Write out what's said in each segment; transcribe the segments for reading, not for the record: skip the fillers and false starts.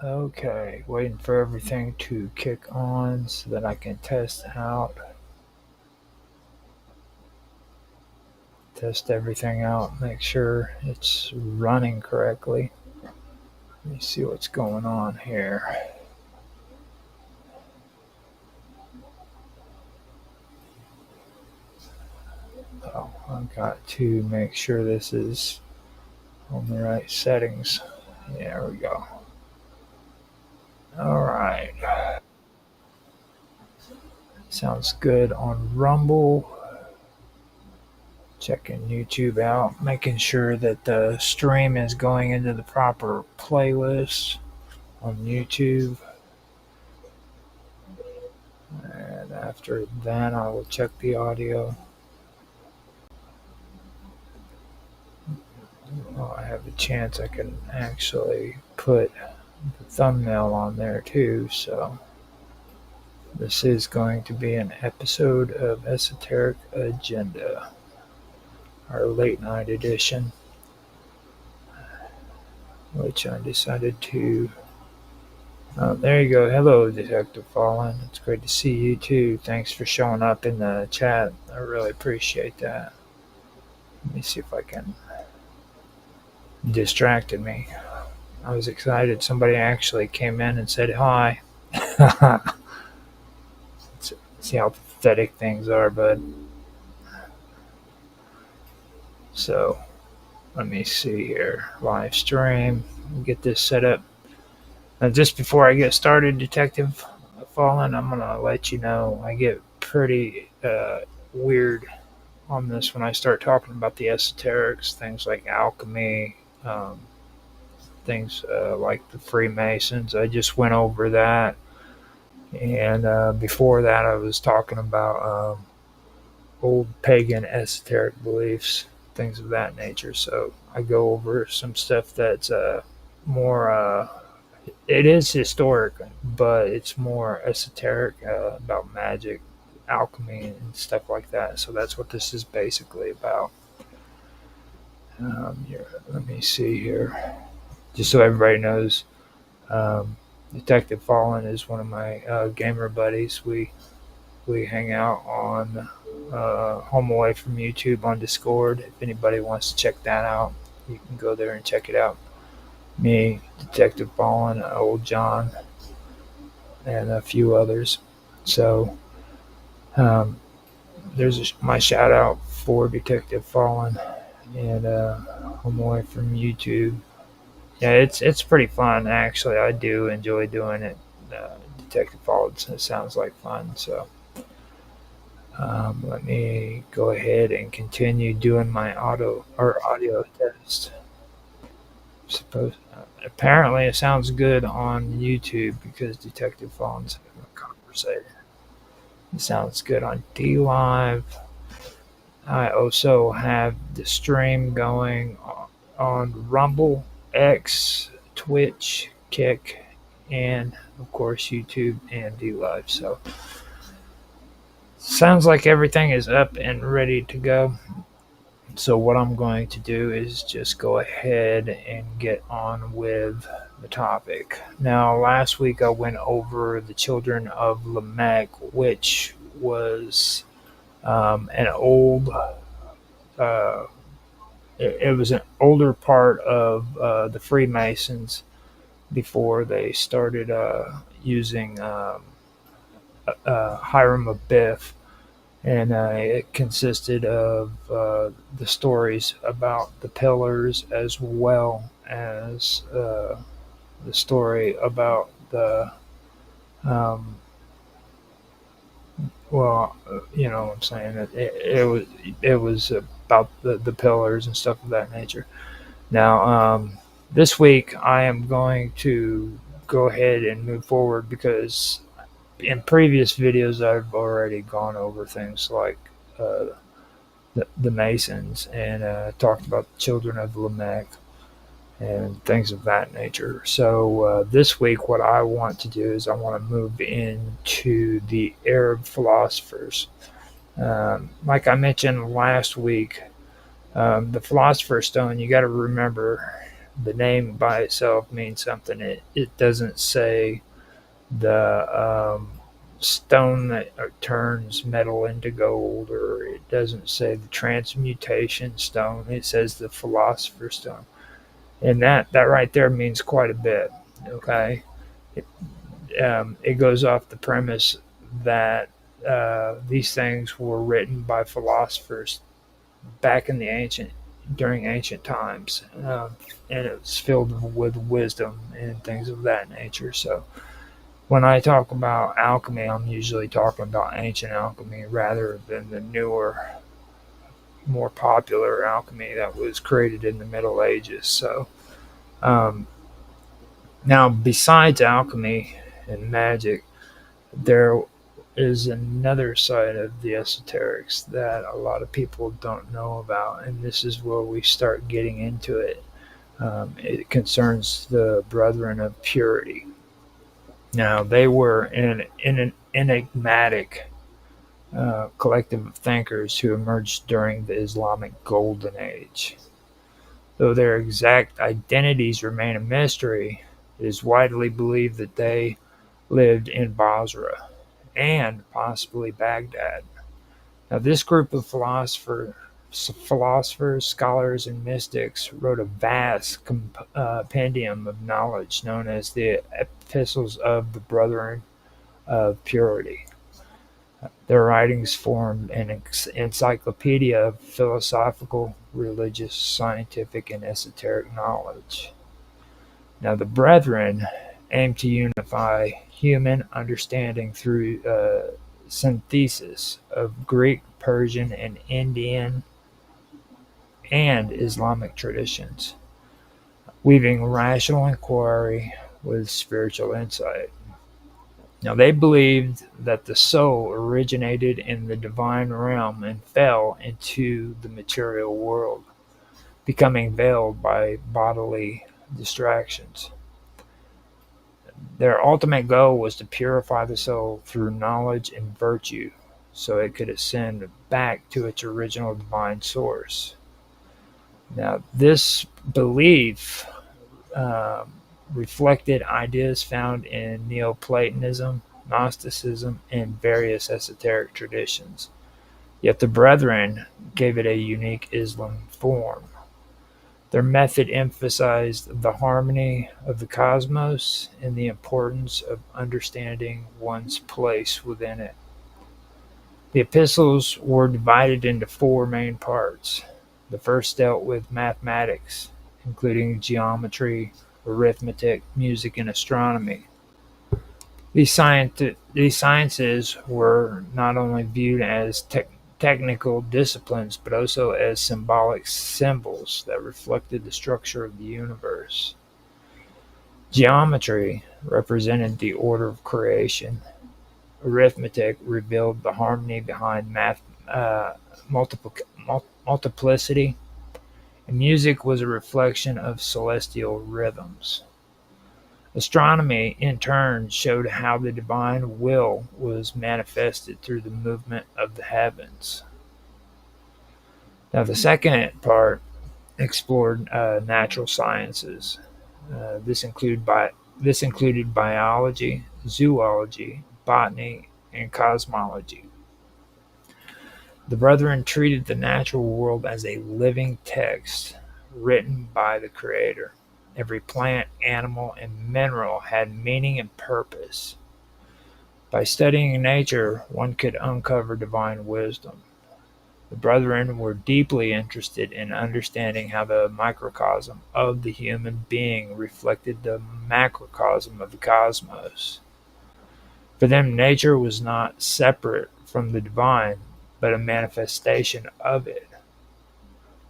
Okay, waiting for everything to kick on so that I can test everything out, make sure it's running correctly. Let me see what's going on here. Oh, I've got to make sure this is on the right settings. There we go. All right. Sounds good on Rumble. Checking YouTube out, making sure that the stream is going into the proper playlist on YouTube. And after that, I will check the audio. Well, I have a chance I can actually put the thumbnail on there too. So, this is going to be an episode of Esoteric Agenda, our late night edition, which I decided to. There you go. Hello, Detective Fallen. It's great to see you too. Thanks for showing up in the chat. I really appreciate that. Let me see if I can. Distracted me. I was excited. Somebody actually came in and said hi. See how pathetic things are, bud. So, let me see here. Live stream. Get this set up. Now, just before I get started, Detective Fallen, I'm going to let you know I get pretty weird on this when I start talking about the esoterics, things like alchemy, things like the Freemasons. I just went over that. And before that, I was talking about old pagan esoteric beliefs, things of that nature. So I go over some stuff that's more, it is historic, but it's more esoteric about magic, alchemy, and stuff like that. So that's what this is basically about. Here, let me see here. Just so everybody knows, Detective Fallen is one of my gamer buddies. We hang out on Home Away from YouTube on Discord. If anybody wants to check that out, you can go there and check it out. Me, Detective Fallen, Old John, and a few others. So um, there's my shout out for Detective Fallen and Home Away from YouTube. Yeah, it's pretty fun actually. I do enjoy doing it. Detective Fallen, it sounds like fun. So let me go ahead and continue doing my audio test. Suppose apparently it sounds good on YouTube because Detective Fallen's having a conversation. It sounds good on D Live. I also have the stream going on Rumble, X, Twitch, Kick, and of course YouTube and D Live. So sounds like everything is up and ready to go. So what I'm going to do is just go ahead and get on with the topic. Now, last week I went over the children of Lamech, which was an old. Uh, it was an older part of the Freemasons before they started using Hiram Abiff, and it consisted of the stories about the pillars as well as the story about the um, you know what I'm saying, it was about the pillars and stuff of that nature. Now, this week I am going to go ahead and move forward because in previous videos I've already gone over things like uh, the Masons and talked about the children of Lamech and things of that nature. So this week, what I want to do is I want to move into the Arab philosophers. Like I mentioned last week, the Philosopher's Stone, you got to remember. The name by itself means something. It doesn't say the stone that turns metal into gold, or it doesn't say the transmutation stone. It says the philosopher's stone, and that right there means quite a bit. Okay, it, it goes off the premise that these things were written by philosophers back in the during ancient times, and it's filled with wisdom and things of that nature. So when I talk about alchemy, I'm usually talking about ancient alchemy rather than the newer, more popular alchemy that was created in the Middle Ages. So um, now, besides alchemy and magic, there is another side of the esoterics that a lot of people don't know about, and this is where we start getting into it. It concerns the Brethren of Purity. Now, they were an enigmatic collective of thinkers who emerged during the Islamic Golden Age. Though their exact identities remain a mystery, it is widely believed that they lived in Basra and possibly Baghdad. Now, this group of philosophers, scholars, and mystics wrote a vast compendium of knowledge known as the Epistles of the Brethren of Purity. Their writings formed an encyclopedia of philosophical, religious, scientific, and esoteric knowledge. Now, the Brethren aim to unify human understanding through synthesis of Greek, Persian, and Indian and Islamic traditions, weaving rational inquiry with spiritual insight. Now, they believed that the soul originated in the divine realm and fell into the material world, becoming veiled by bodily distractions. Their ultimate goal was to purify the soul through knowledge and virtue so it could ascend back to its original divine source. Now, this belief um, reflected ideas found in Neoplatonism, Gnosticism, and various esoteric traditions. Yet the Brethren gave it a unique Islam form. Their method emphasized the harmony of the cosmos and the importance of understanding one's place within it. The epistles were divided into four main parts. The first dealt with mathematics, including geometry, arithmetic, music, and astronomy. These sciences were not only viewed as technical disciplines, but also as symbolic symbols that reflected the structure of the universe. Geometry represented the order of creation. Arithmetic revealed the harmony behind multiplicity, and music was a reflection of celestial rhythms. Astronomy, in turn, showed how the divine will was manifested through the movement of the heavens. Now, the second part explored natural sciences. This included biology, zoology, botany, and cosmology. The Brethren treated the natural world as a living text written by the Creator. Every plant, animal, and mineral had meaning and purpose. By studying nature, one could uncover divine wisdom. The Brethren were deeply interested in understanding how the microcosm of the human being reflected the macrocosm of the cosmos. For them, nature was not separate from the divine, but a manifestation of it.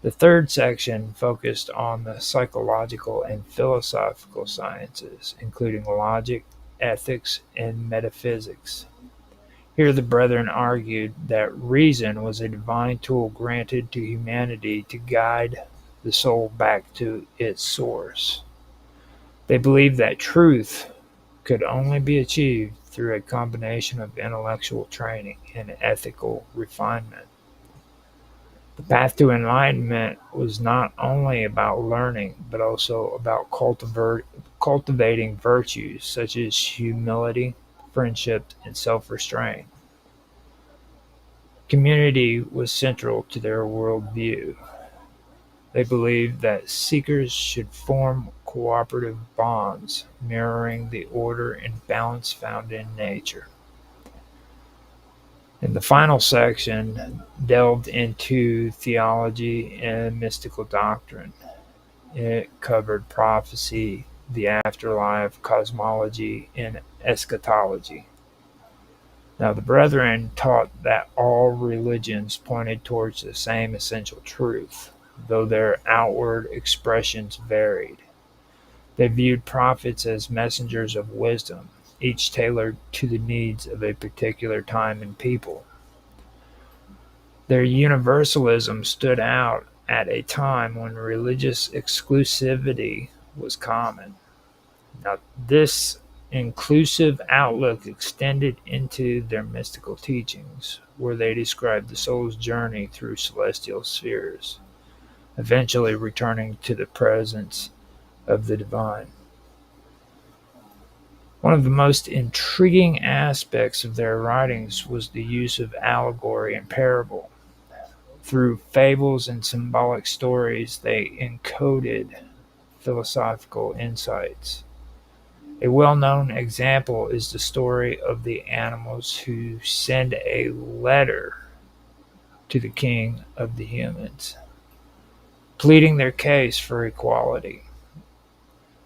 The third section focused on the psychological and philosophical sciences, including logic, ethics, and metaphysics. Here the Brethren argued that reason was a divine tool granted to humanity to guide the soul back to its source. They believed that truth could only be achieved through a combination of intellectual training and ethical refinement. The path to enlightenment was not only about learning, but also about cultivating virtues such as humility, friendship, and self restraint. Community was central to their worldview. They believed that seekers should form cooperative bonds, mirroring the order and balance found in nature. And the final section delved into theology and mystical doctrine. It covered prophecy, the afterlife, cosmology, and eschatology. Now, the Brethren taught that all religions pointed towards the same essential truth, though their outward expressions varied. They viewed prophets as messengers of wisdom, each tailored to the needs of a particular time and people. Their universalism stood out at a time when religious exclusivity was common. Now, this inclusive outlook extended into their mystical teachings, where they described the soul's journey through celestial spheres, eventually returning to the presence of the divine. One of the most intriguing aspects of their writings was the use of allegory and parable. Through fables and symbolic stories, they encoded philosophical insights. A well known example is the story of the animals who send a letter to the king of the humans, pleading their case for equality.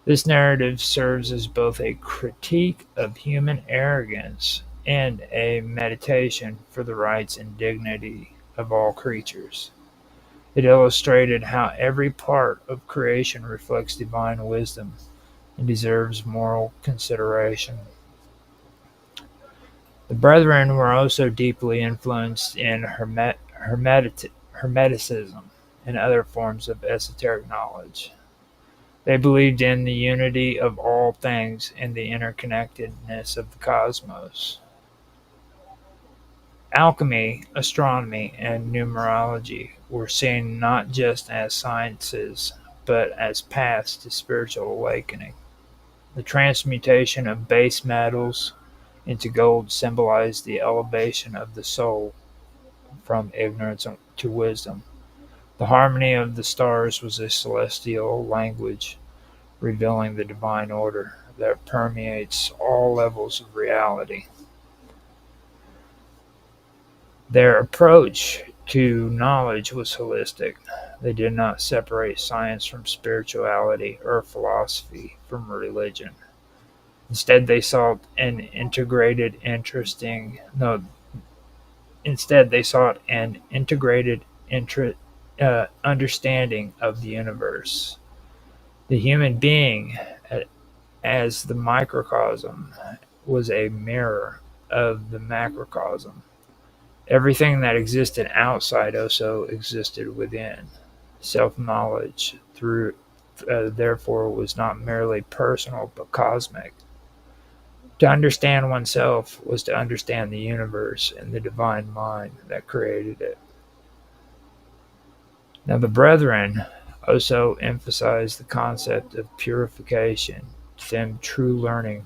This narrative serves as both a critique of human arrogance and a meditation for the rights and dignity of all creatures. It illustrated how every part of creation reflects divine wisdom and deserves moral consideration. The Brethren were also deeply influenced in Hermeticism and other forms of esoteric knowledge. They believed in the unity of all things and the interconnectedness of the cosmos. Alchemy, astronomy, and numerology were seen not just as sciences, but as paths to spiritual awakening. The transmutation of base metals into gold symbolized the elevation of the soul from ignorance to wisdom. The harmony of the stars was a celestial language, revealing the divine order that permeates all levels of reality. Their approach to knowledge was holistic. They did not separate science from spirituality or philosophy from religion. Instead, they sought an integrated understanding of the universe. The human being, as the microcosm, was a mirror of the macrocosm. Everything that existed outside also existed within. Self-knowledge, therefore, was not merely personal but cosmic. To understand oneself was to understand the universe and the divine mind that created it. Now, the Brethren also emphasized the concept of purification. To them, true learning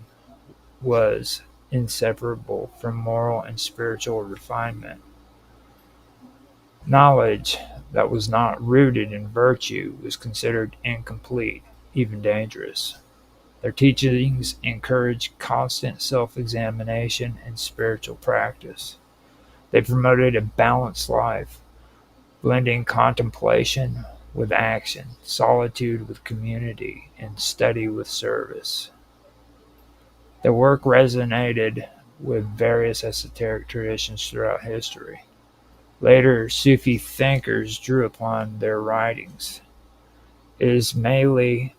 was inseparable from moral and spiritual refinement. Knowledge that was not rooted in virtue was considered incomplete, even dangerous. Their teachings encouraged constant self-examination and spiritual practice. They promoted a balanced life, blending contemplation with action, solitude with community, and study with service. Their work resonated with various esoteric traditions throughout history. Later, Sufi thinkers drew upon their writings. Ismaili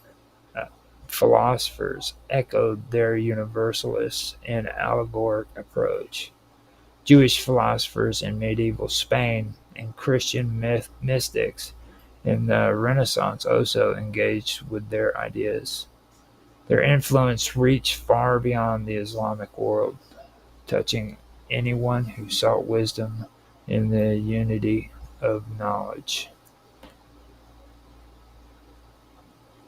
philosophers echoed their universalist and allegoric approach. Jewish philosophers in medieval Spain and Christian mystics in the Renaissance also engaged with their ideas. Their influence reached far beyond the Islamic world, touching anyone who sought wisdom in the unity of knowledge.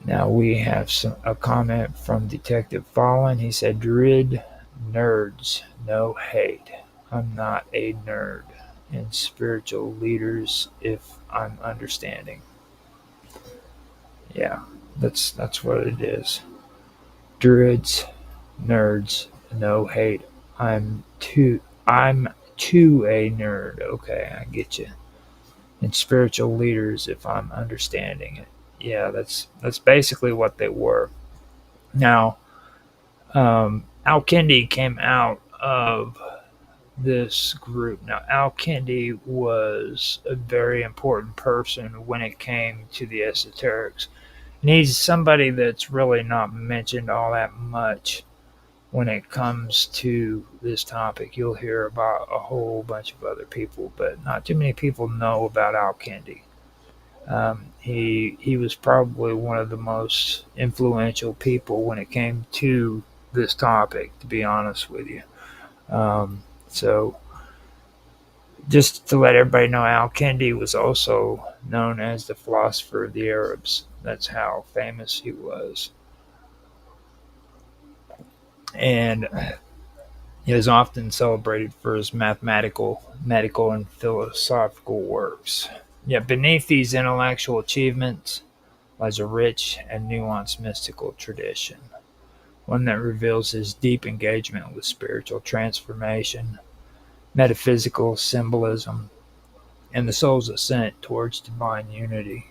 Now we have a comment from Detective Fallen. He said, Druid nerds, no hate. I'm not a nerd. And spiritual leaders, if I'm understanding. Yeah, that's what it is. Druids, nerds, no hate. I'm too a nerd. Okay, I get you. And spiritual leaders, if I'm understanding it. Yeah, that's basically what they were. Now, Al Kindi came out of this group. Now, Al Kindi was a very important person when it came to the esoterics. And he's somebody that's really not mentioned all that much when it comes to this topic. You'll hear about a whole bunch of other people, but not too many people know about Al Kindi. He was probably one of the most influential people when it came to this topic, to be honest with you. So just to let everybody know, Al Kindi was also known as the philosopher of the Arabs. That's how famous he was. And he is often celebrated for his mathematical, medical, and philosophical works. Yet beneath these intellectual achievements lies a rich and nuanced mystical tradition, one that reveals his deep engagement with spiritual transformation, metaphysical symbolism, and the soul's ascent towards divine unity.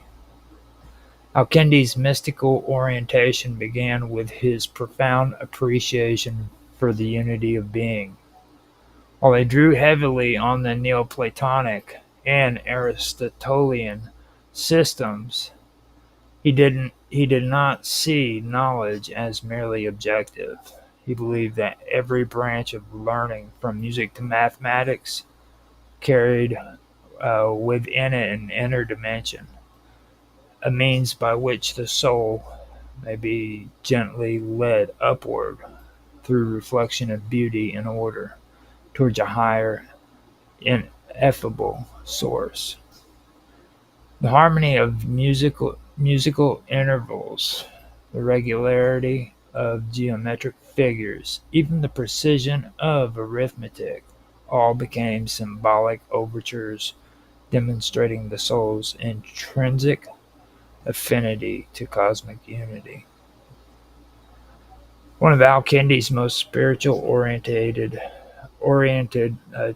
Al-Kindi's mystical orientation began with his profound appreciation for the unity of being. While he drew heavily on the Neoplatonic and Aristotelian systems, he did not see knowledge as merely objective. He believed that every branch of learning, from music to mathematics, carried within it an inner dimension, a means by which the soul may be gently led upward through reflection of beauty and order towards a higher, ineffable source. The harmony of musical intervals, the regularity of geometric figures, even the precision of arithmetic, all became symbolic overtures demonstrating the soul's intrinsic affinity to cosmic unity. One of Al-Kindi's most spiritual oriented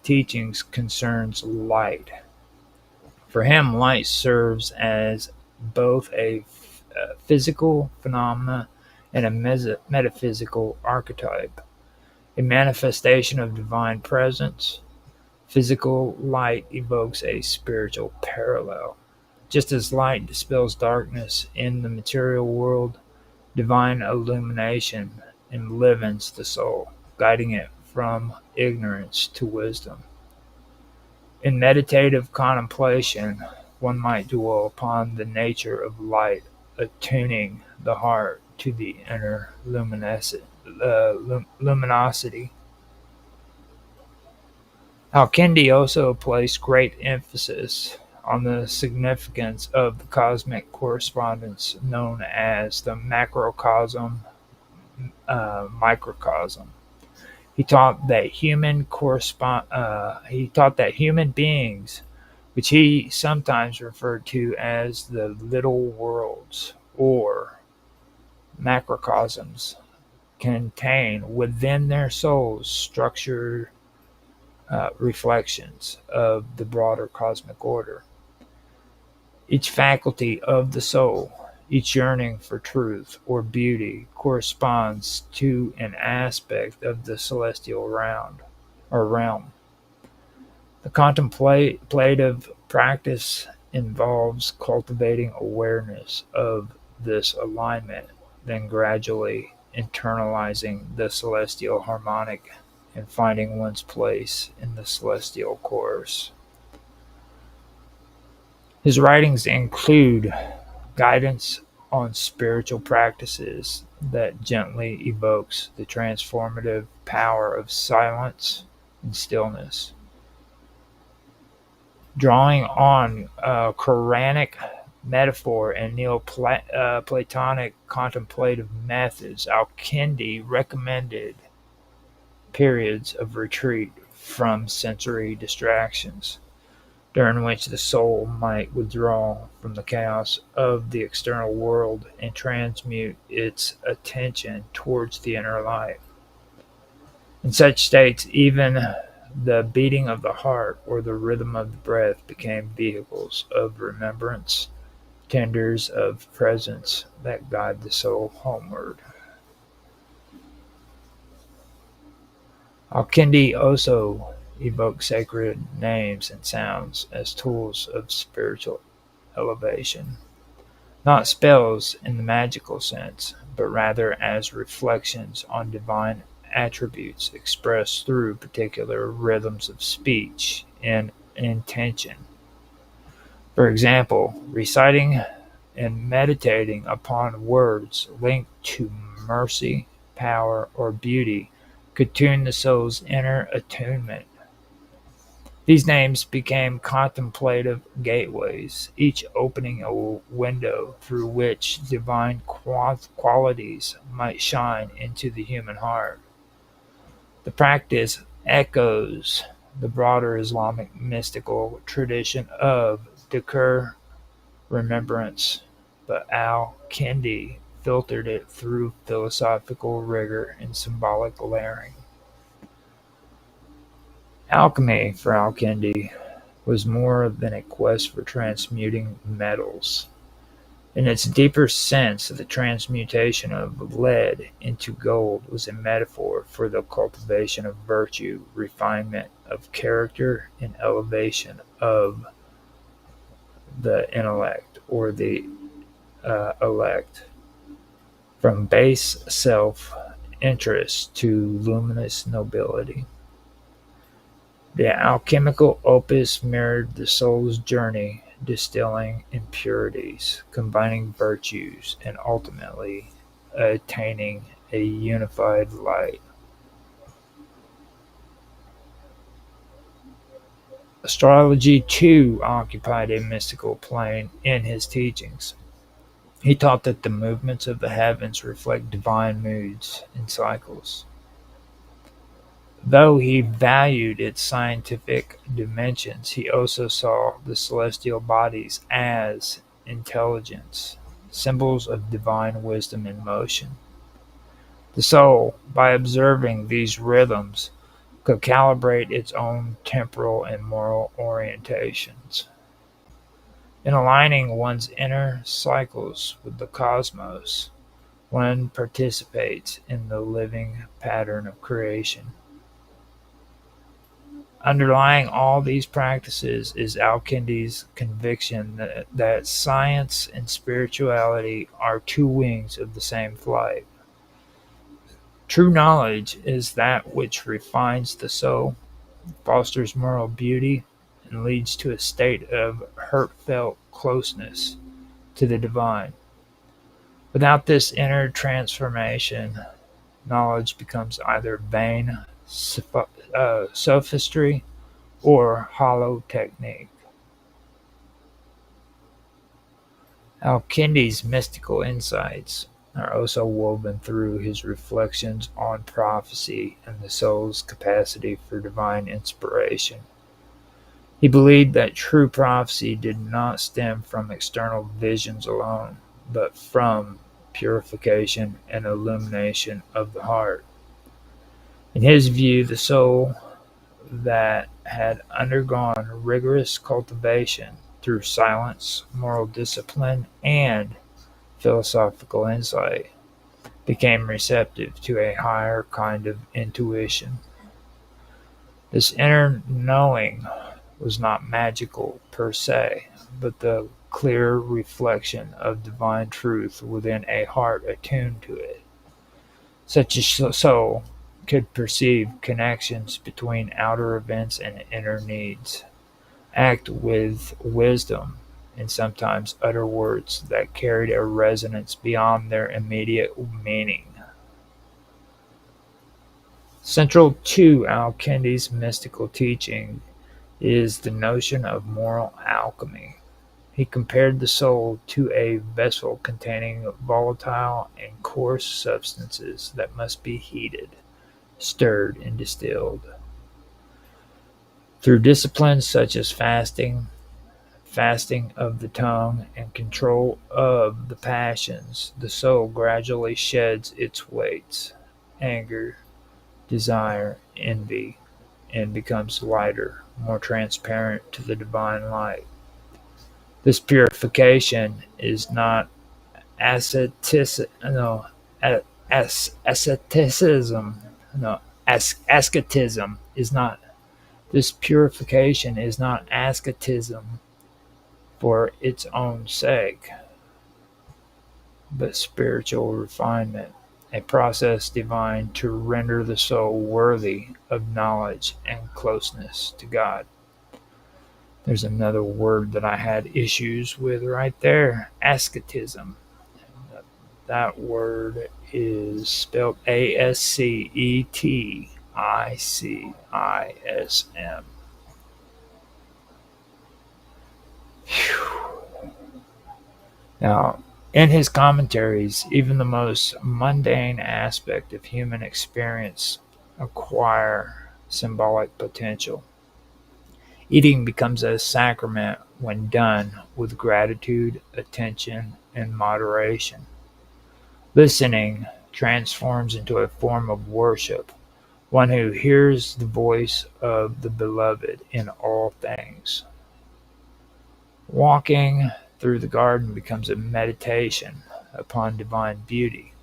teachings concerns light. For him, light serves as both a physical phenomena and a metaphysical archetype, a manifestation of divine presence. Physical light evokes a spiritual parallel. Just as light dispels darkness in the material world, divine illumination enlivens the soul, guiding it from ignorance to wisdom. In meditative contemplation, one might dwell upon the nature of light, attuning the heart to the inner luminosity. Al-Kindi also placed great emphasis on the significance of the cosmic correspondence known as the macrocosm microcosm. He taught that human beings, which he sometimes referred to as the little worlds or macrocosms, contain within their souls structured reflections of the broader cosmic order. Each faculty of the soul, each yearning for truth or beauty, corresponds to an aspect of the celestial realm. The contemplative practice involves cultivating awareness of this alignment, then gradually internalizing the celestial harmonic and finding one's place in the celestial chorus. His writings include guidance on spiritual practices that gently evokes the transformative power of silence and stillness. Drawing on Quranic metaphor and Neoplatonic contemplative methods, Al-Kindi recommended periods of retreat from sensory distractions, during which the soul might withdraw from the chaos of the external world and transmute its attention towards the inner life. In such states, even the beating of the heart or the rhythm of the breath became vehicles of remembrance, tenders of presence that guide the soul homeward. Al-Kindi also evoked sacred names and sounds as tools of spiritual elevation, not spells in the magical sense, but rather as reflections on divine attributes expressed through particular rhythms of speech and intention. For example, reciting and meditating upon words linked to mercy, power, or beauty could tune the soul's inner attunement. These names became contemplative gateways, each opening a window through which divine qualities might shine into the human heart. The practice echoes the broader Islamic mystical tradition of dhikr, remembrance, but al-Kindi filtered it through philosophical rigor and symbolic layering. Alchemy, for al-Kindi, was more than a quest for transmuting metals. In its deeper sense, the transmutation of lead into gold was a metaphor for the cultivation of virtue, refinement of character, and elevation of the intellect or the elect from base self-interest to luminous nobility. The alchemical opus mirrored the soul's journey, distilling impurities, combining virtues, and ultimately attaining a unified light. Astrology, too, occupied a mystical plane in his teachings. He taught that the movements of the heavens reflect divine moods and cycles. Though he valued its scientific dimensions, he also saw the celestial bodies as intelligence, symbols of divine wisdom in motion. The soul, by observing these rhythms, could calibrate its own temporal and moral orientations. In aligning one's inner cycles with the cosmos, one participates in the living pattern of creation. Underlying all these practices is al-Kindi's conviction that science and spirituality are two wings of the same flight. True knowledge is that which refines the soul, fosters moral beauty, and leads to a state of heartfelt closeness to the divine. Without this inner transformation, knowledge becomes either vain sophistry or hollow technique. Al-Kindi's mystical insights are also woven through his reflections on prophecy and the soul's capacity for divine inspiration. He believed that true prophecy did not stem from external visions alone, but from purification and illumination of the heart. In his view, the soul that had undergone rigorous cultivation through silence, moral discipline, and philosophical insight became receptive to a higher kind of intuition. This inner knowing was not magical per se, but the clear reflection of divine truth within a heart attuned to it. Such a soul could perceive connections between outer events and inner needs, act with wisdom, and sometimes utter words that carried a resonance beyond their immediate meaning. Central to al-Kindi's mystical teaching is the notion of moral alchemy. He compared the soul to a vessel containing volatile and coarse substances that must be heated, stirred, and distilled. Through disciplines such as fasting of the tongue, and control of the passions, the soul gradually sheds its weights, anger, desire, envy, and becomes lighter, more transparent to the divine light. This purification is not no, asceticism. No, ascetism is not. This purification is not asceticism for its own sake, but spiritual refinement, a process divine to render the soul worthy of knowledge and closeness to God. There's another word that I had issues with right there, ascetism. That word is spelled Asceticism. Now, in his commentaries, even the most mundane aspect of human experience acquire symbolic potential. Eating becomes a sacrament when done with gratitude, attention, and moderation. Listening transforms into a form of worship, one who hears the voice of the beloved in all things. Walking through the garden becomes a meditation upon divine beauty,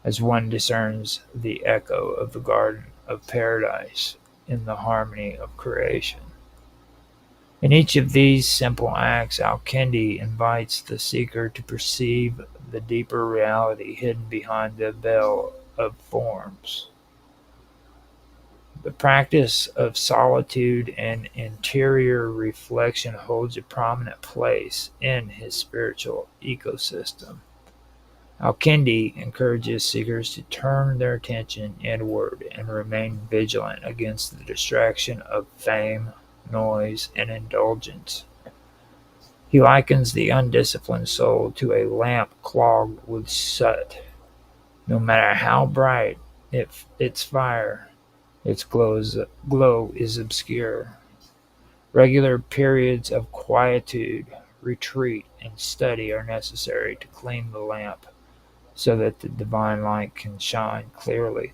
as one discerns the echo of the garden of paradise in the harmony of creation. In each of these simple acts, Al-Kindi invites the seeker to perceive the deeper reality hidden behind the veil of forms. The practice of solitude and interior reflection holds a prominent place in his spiritual ecosystem. Al-Kindi encourages seekers to turn their attention inward and remain vigilant against the distraction of fame, noise, and indulgence. He likens the undisciplined soul to a lamp clogged with soot. No matter how bright its fire, its glow is obscure. Regular periods of quietude, retreat, and study are necessary to clean the lamp so that the divine light can shine clearly.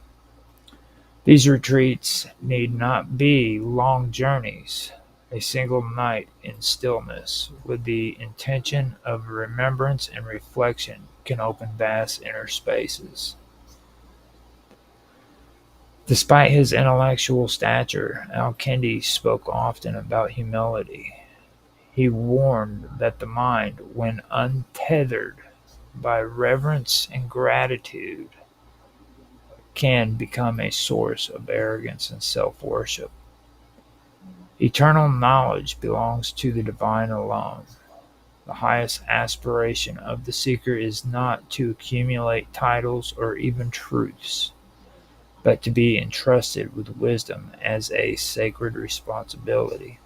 These retreats need not be long journeys. A single night in stillness with the intention of remembrance and reflection can open vast inner spaces. Despite his intellectual stature, Al-Kindi spoke often about humility. He warned that the mind, when untethered by reverence and gratitude, can become a source of arrogance and self-worship. Eternal knowledge belongs to the divine alone. The highest aspiration of the seeker is not to accumulate titles or even truths, but to be entrusted with wisdom as a sacred responsibility.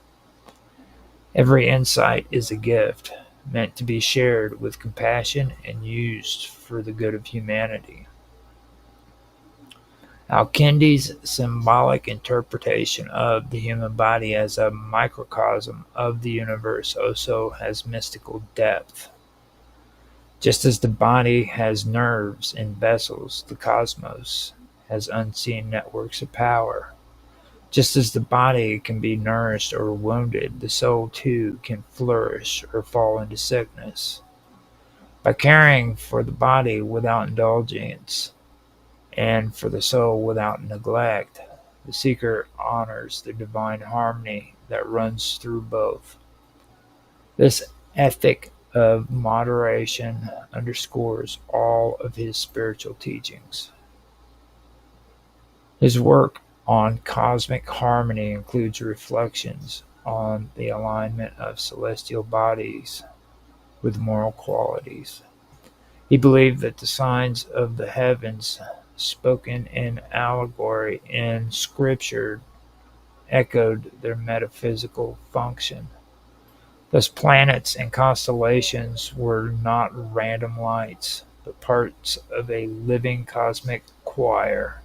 Every insight is a gift, meant to be shared with compassion and used for the good of humanity. Al-Kindi's symbolic interpretation of the human body as a microcosm of the universe also has mystical depth. Just as the body has nerves and vessels, the cosmos has unseen networks of power. Just as the body can be nourished or wounded, the soul too can flourish or fall into sickness. By caring for the body without indulgence, and for the soul without neglect, the seeker honors the divine harmony that runs through both. This ethic of moderation underscores all of his spiritual teachings. His work on cosmic harmony includes reflections on the alignment of celestial bodies with moral qualities. He believed that the signs of the heavens spoken in allegory in Scripture echoed their metaphysical function. Thus planets and constellations were not random lights, but parts of a living cosmic choir.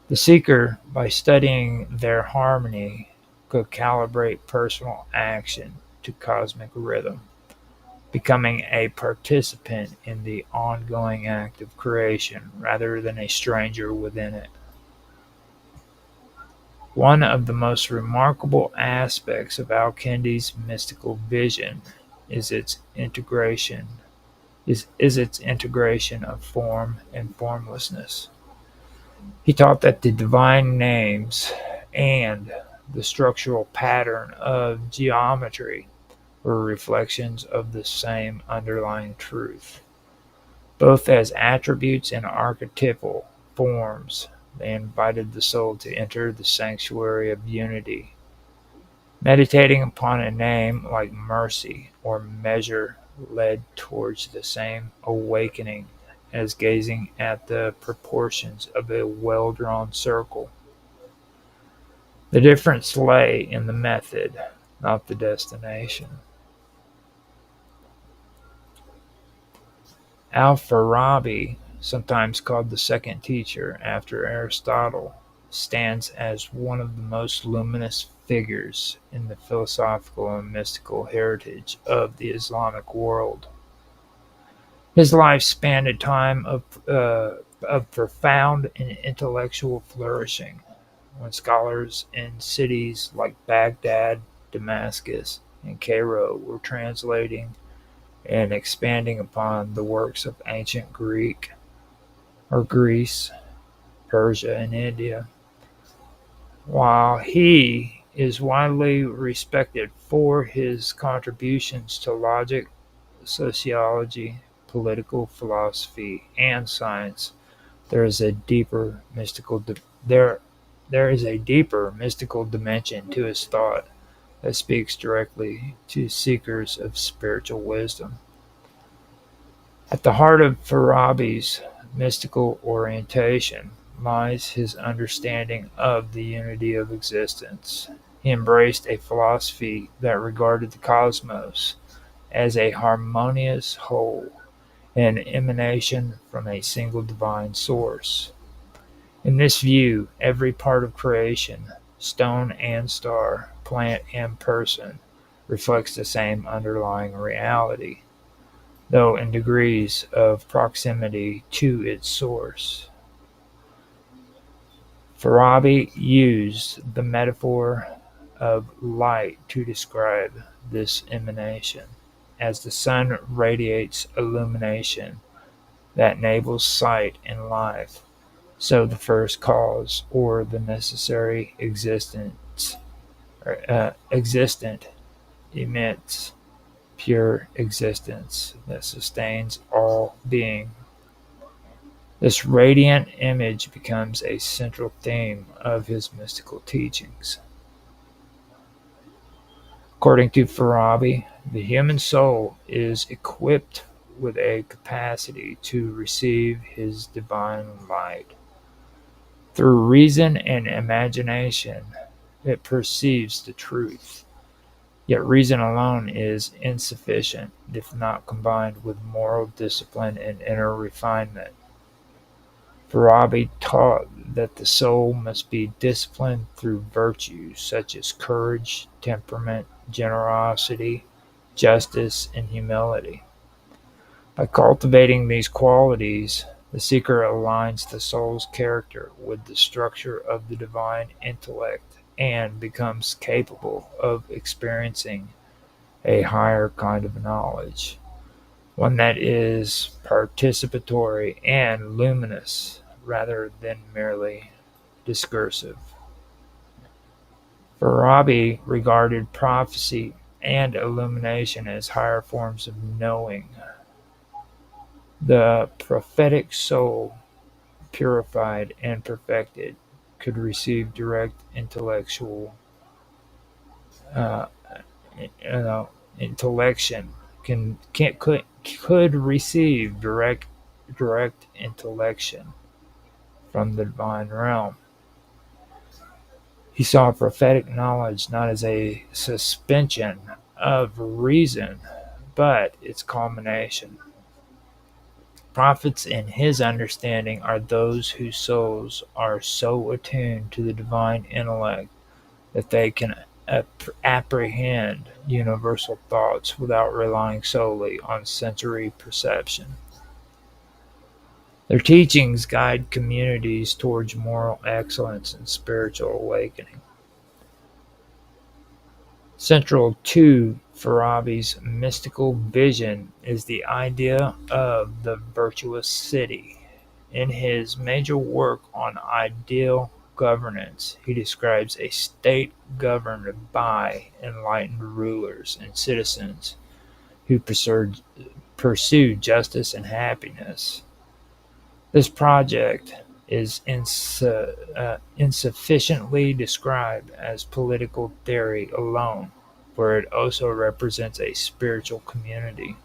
The seeker, by studying their harmony, could calibrate personal action to cosmic rhythm, becoming a participant in the ongoing act of creation rather than a stranger within it. One of the most remarkable aspects of Al-Kindi's mystical vision is its integration of form and formlessness. He taught that the divine names and the structural pattern of geometry were reflections of the same underlying truth. Both as attributes and archetypal forms, they invited the soul to enter the sanctuary of unity. Meditating upon a name like mercy or measure led towards the same awakening as gazing at the proportions of a well-drawn circle. The difference lay in the method, not the destination. Al-Farabi, sometimes called the second teacher after Aristotle, stands as one of the most luminous figures in the philosophical and mystical heritage of the Islamic world. His life spanned a time of profound and intellectual flourishing, when scholars in cities like Baghdad, Damascus, and Cairo were translating and expanding upon the works of ancient Greece, Persia, and India. While he is widely respected for his contributions to logic, sociology, political philosophy, and science, there is a deeper mystical there is a deeper mystical dimension to his thought that speaks directly to seekers of spiritual wisdom. At the heart of Farabi's mystical orientation lies his understanding of the unity of existence. He embraced a philosophy that regarded the cosmos as a harmonious whole, an emanation from a single divine source. In this view, every part of creation, stone and star, plant and person, reflects the same underlying reality, though in degrees of proximity to its source. Farabi used the metaphor of light to describe this emanation. As the sun radiates illumination that enables sight and life, so the first cause, or the necessary existent, emits pure existence that sustains all being. This radiant image becomes a central theme of his mystical teachings. According to Farabi, the human soul is equipped with a capacity to receive his divine light. Through reason and imagination, it perceives the truth. Yet reason alone is insufficient if not combined with moral discipline and inner refinement. Farabi taught that the soul must be disciplined through virtues such as courage, temperament, generosity, justice, and humility. By cultivating these qualities, the seeker aligns the soul's character with the structure of the divine intellect and becomes capable of experiencing a higher kind of knowledge, one that is participatory and luminous rather than merely discursive. Farabi regarded prophecy and illumination as higher forms of knowing. The prophetic soul, purified and perfected, could receive direct uh, intellection could receive direct intellection from the divine realm. He saw prophetic knowledge not as a suspension of reason, but its culmination. Prophets in his understanding are those whose souls are so attuned to the divine intellect that they can apprehend universal thoughts without relying solely on sensory perception. Their teachings guide communities towards moral excellence and spiritual awakening. Central to Farabi's mystical vision is the idea of the virtuous city. In his major work on ideal governance, he describes a state governed by enlightened rulers and citizens who pursue justice and happiness. This project is insufficiently described as political theory alone, where it also represents a spiritual community.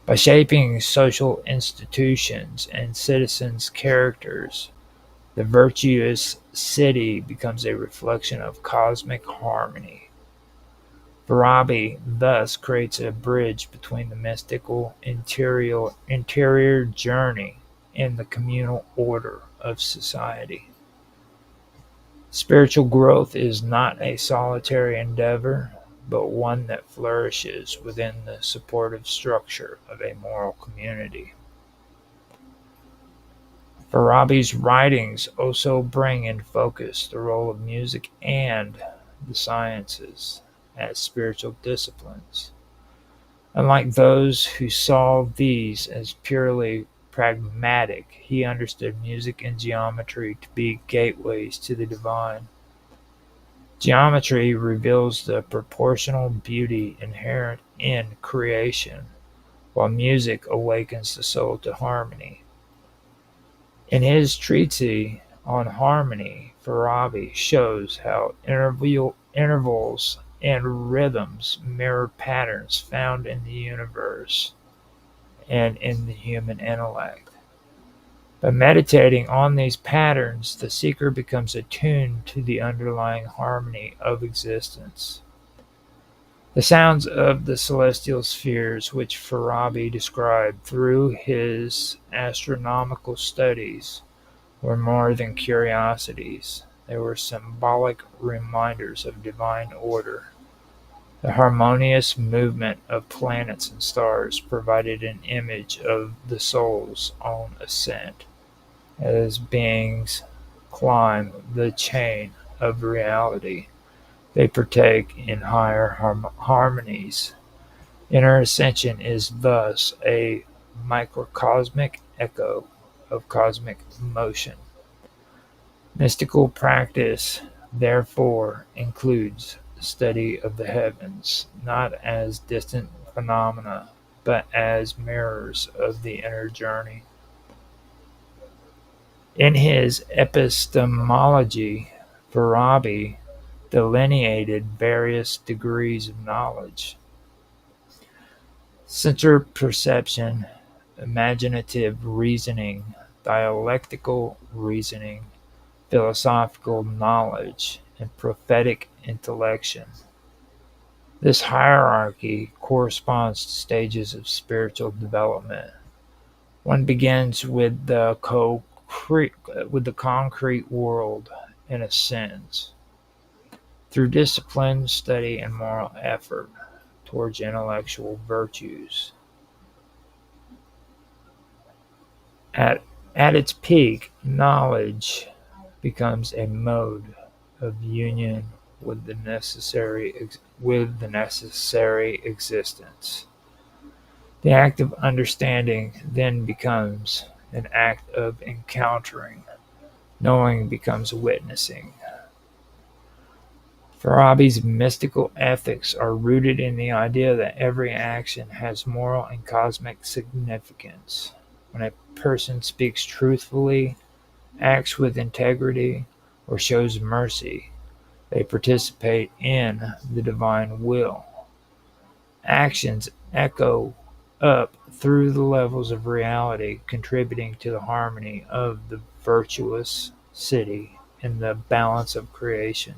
By shaping social institutions and citizens' characters, the virtuous city becomes a reflection of cosmic harmony. Farabi thus creates a bridge between the mystical interior journey and the communal order of society. Spiritual growth is not a solitary endeavor, but one that flourishes within the supportive structure of a moral community. Farabi's writings also bring into focus the role of music and the sciences as spiritual disciplines. Unlike those who saw these as purely pragmatic, he understood music and geometry to be gateways to the divine. Geometry reveals the proportional beauty inherent in creation, while music awakens the soul to harmony. In his treatise on harmony, Farabi shows how intervals and rhythms mirror patterns found in the universe and in the human intellect. By meditating on these patterns, the seeker becomes attuned to the underlying harmony of existence. The sounds of the celestial spheres, which Farabi described through his astronomical studies, were more than curiosities. They were symbolic reminders of divine order. The harmonious movement of planets and stars provided an image of the soul's own ascent as beings climb the chain of reality. They partake in higher harmonies. Inner ascension is thus a microcosmic echo of cosmic motion. Mystical practice, therefore, includes the study of the heavens, not as distant phenomena, but as mirrors of the inner journey. In his epistemology, Farabi delineated various degrees of knowledge: sensor perception, imaginative reasoning, dialectical reasoning, philosophical knowledge, and prophetic intellection. This hierarchy corresponds to stages of spiritual development. One begins with the concrete world and ascends, through discipline, study, and moral effort, towards intellectual virtues. At its peak, knowledge becomes a mode of union with the necessary existence. The act of understanding then becomes an act of encountering. Knowing becomes witnessing. Farabi's mystical ethics are rooted in the idea that every action has moral and cosmic significance. When a person speaks truthfully, acts with integrity, or shows mercy, they participate in the divine will. Actions echo up through the levels of reality, contributing to the harmony of the virtuous city in the balance of creation.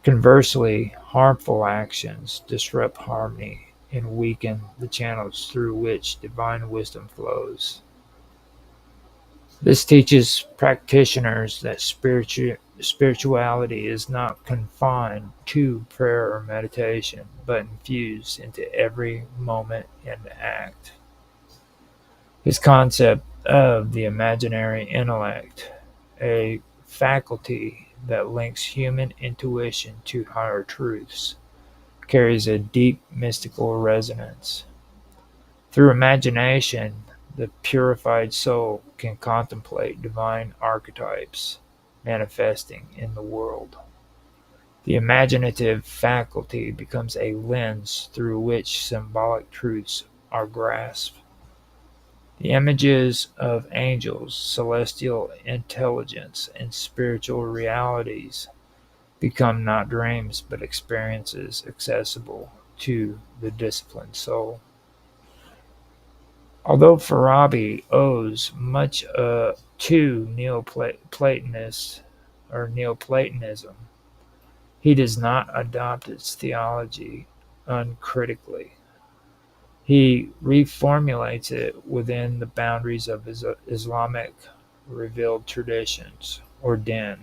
Conversely, harmful actions disrupt harmony and weaken the channels through which divine wisdom flows. This teaches practitioners that spirituality is not confined to prayer or meditation, but infused into every moment and act. His concept of the imaginary intellect, a faculty that links human intuition to higher truths, carries a deep mystical resonance. Through imagination, the purified soul can contemplate divine archetypes manifesting in the world. The imaginative faculty becomes a lens through which symbolic truths are grasped. The images of angels, celestial intelligence, and spiritual realities become not dreams but experiences accessible to the disciplined soul. Although Farabi owes much to Neoplatonism, he does not adopt its theology uncritically. He reformulates it within the boundaries of Islamic revealed traditions, or din.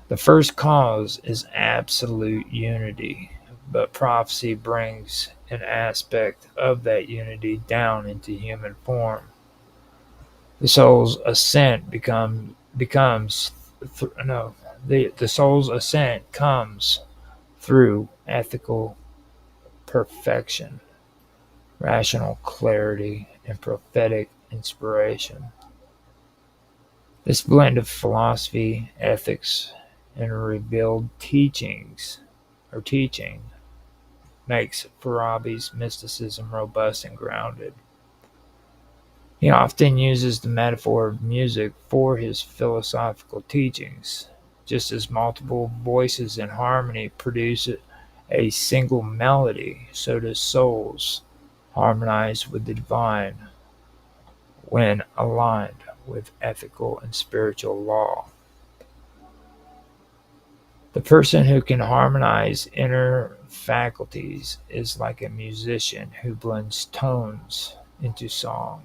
The first cause is absolute unity, but prophecy brings an aspect of that unity down into human form. The soul's ascent becomes no the soul's ascent comes through ethical perfection, rational clarity, and prophetic inspiration. This blend of philosophy, ethics, and revealed teaching makes Farabi's mysticism robust and grounded. He often uses the metaphor of music for his philosophical teachings. Just as multiple voices in harmony produce a single melody, so do souls harmonize with the divine when aligned with ethical and spiritual law. The person who can harmonize inner faculties is like a musician who blends tones into song.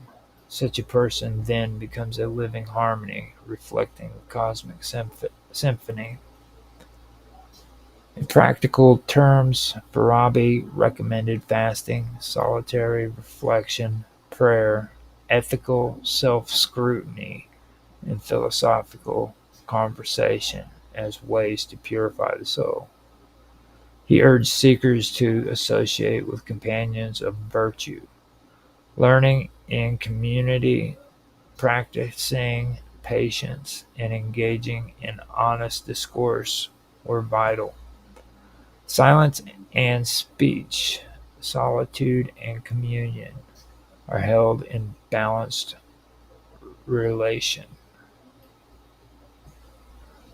Such a person then becomes a living harmony, reflecting the cosmic symphony. In practical terms, Farabi recommended fasting, solitary reflection, prayer, ethical self-scrutiny, and philosophical conversation as ways to purify the soul. He urged seekers to associate with companions of virtue, learning in community, practicing patience, and engaging in honest discourse were vital. Silence and speech, solitude and communion are held in balanced relation.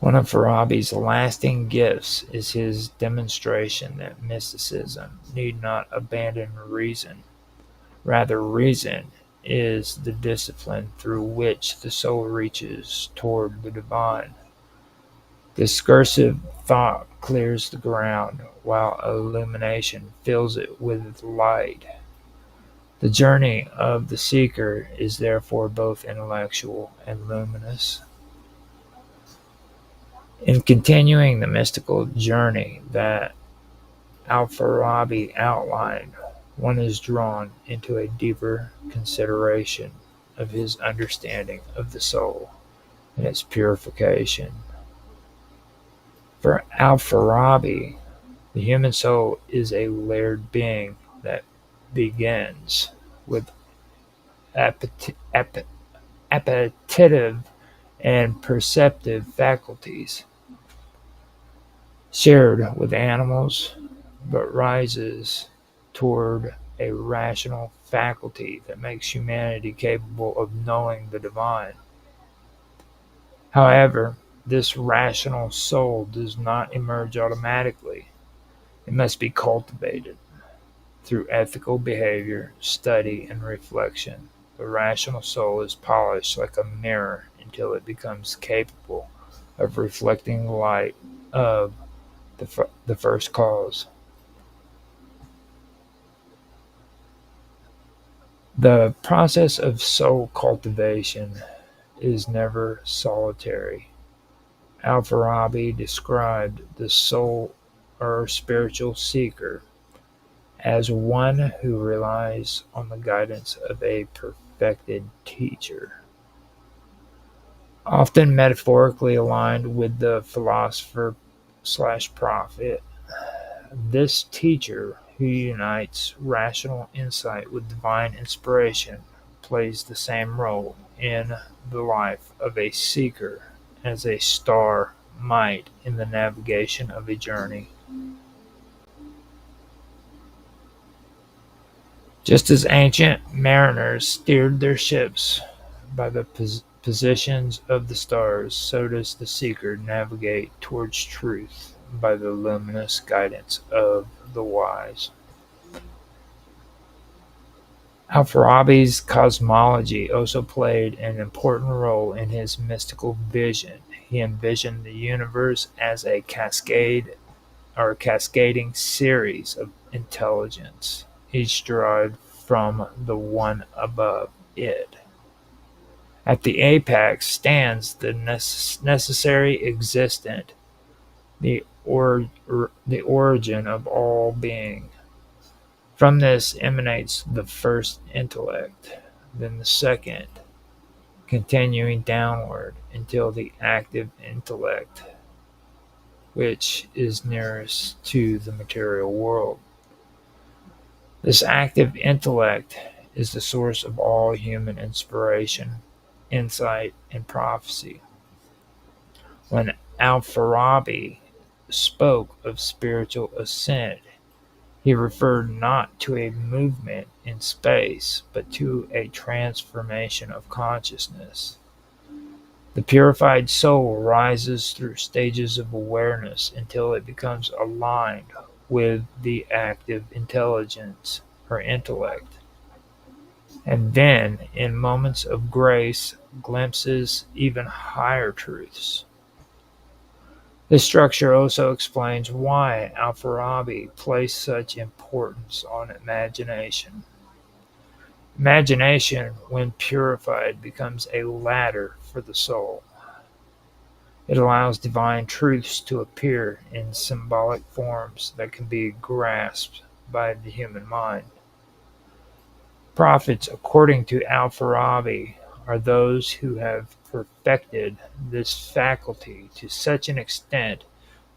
One of Farabi's lasting gifts is his demonstration that mysticism need not abandon reason. Rather, reason is the discipline through which the soul reaches toward the divine. Discursive thought clears the ground, while illumination fills it with light. The journey of the seeker is therefore both intellectual and luminous. In continuing the mystical journey that Al-Farabi outlined, one is drawn into a deeper consideration of his understanding of the soul and its purification. For Al-Farabi, the human soul is a layered being that begins with appetitive and perceptive faculties shared with animals, but rises toward a rational faculty that makes humanity capable of knowing the divine. However, this rational soul does not emerge automatically. It must be cultivated through ethical behavior, study, and reflection. The rational soul is polished like a mirror in until it becomes capable of reflecting the light of the first cause. The process of soul cultivation is never solitary. Al-Farabi described the soul or spiritual seeker as one who relies on the guidance of a perfected teacher, often metaphorically aligned with the philosopher/prophet. This teacher, who unites rational insight with divine inspiration, plays the same role in the life of a seeker as a star might in the navigation of a journey. Just as ancient mariners steered their ships by the positions of the stars, so does the seeker navigate towards truth by the luminous guidance of the wise. Al-Farabi's cosmology also played an important role in his mystical vision. He envisioned the universe as a cascading series of intelligence, each derived from the one above it. At the apex stands the necessary existent, the origin of all being. From this emanates the first intellect, then the second, continuing downward until the active intellect, which is nearest to the material world. This active intellect is the source of all human inspiration, insight, and prophecy. When Al-Farabi spoke of spiritual ascent, he referred not to a movement in space, but to a transformation of consciousness. The purified soul rises through stages of awareness until it becomes aligned with the active intelligence or intellect, and then, in moments of grace, glimpses even higher truths. This structure also explains why Al-Farabi placed such importance on imagination. Imagination, when purified, becomes a ladder for the soul. It allows divine truths to appear in symbolic forms that can be grasped by the human mind. Prophets, according to Al-Farabi, are those who have perfected this faculty to such an extent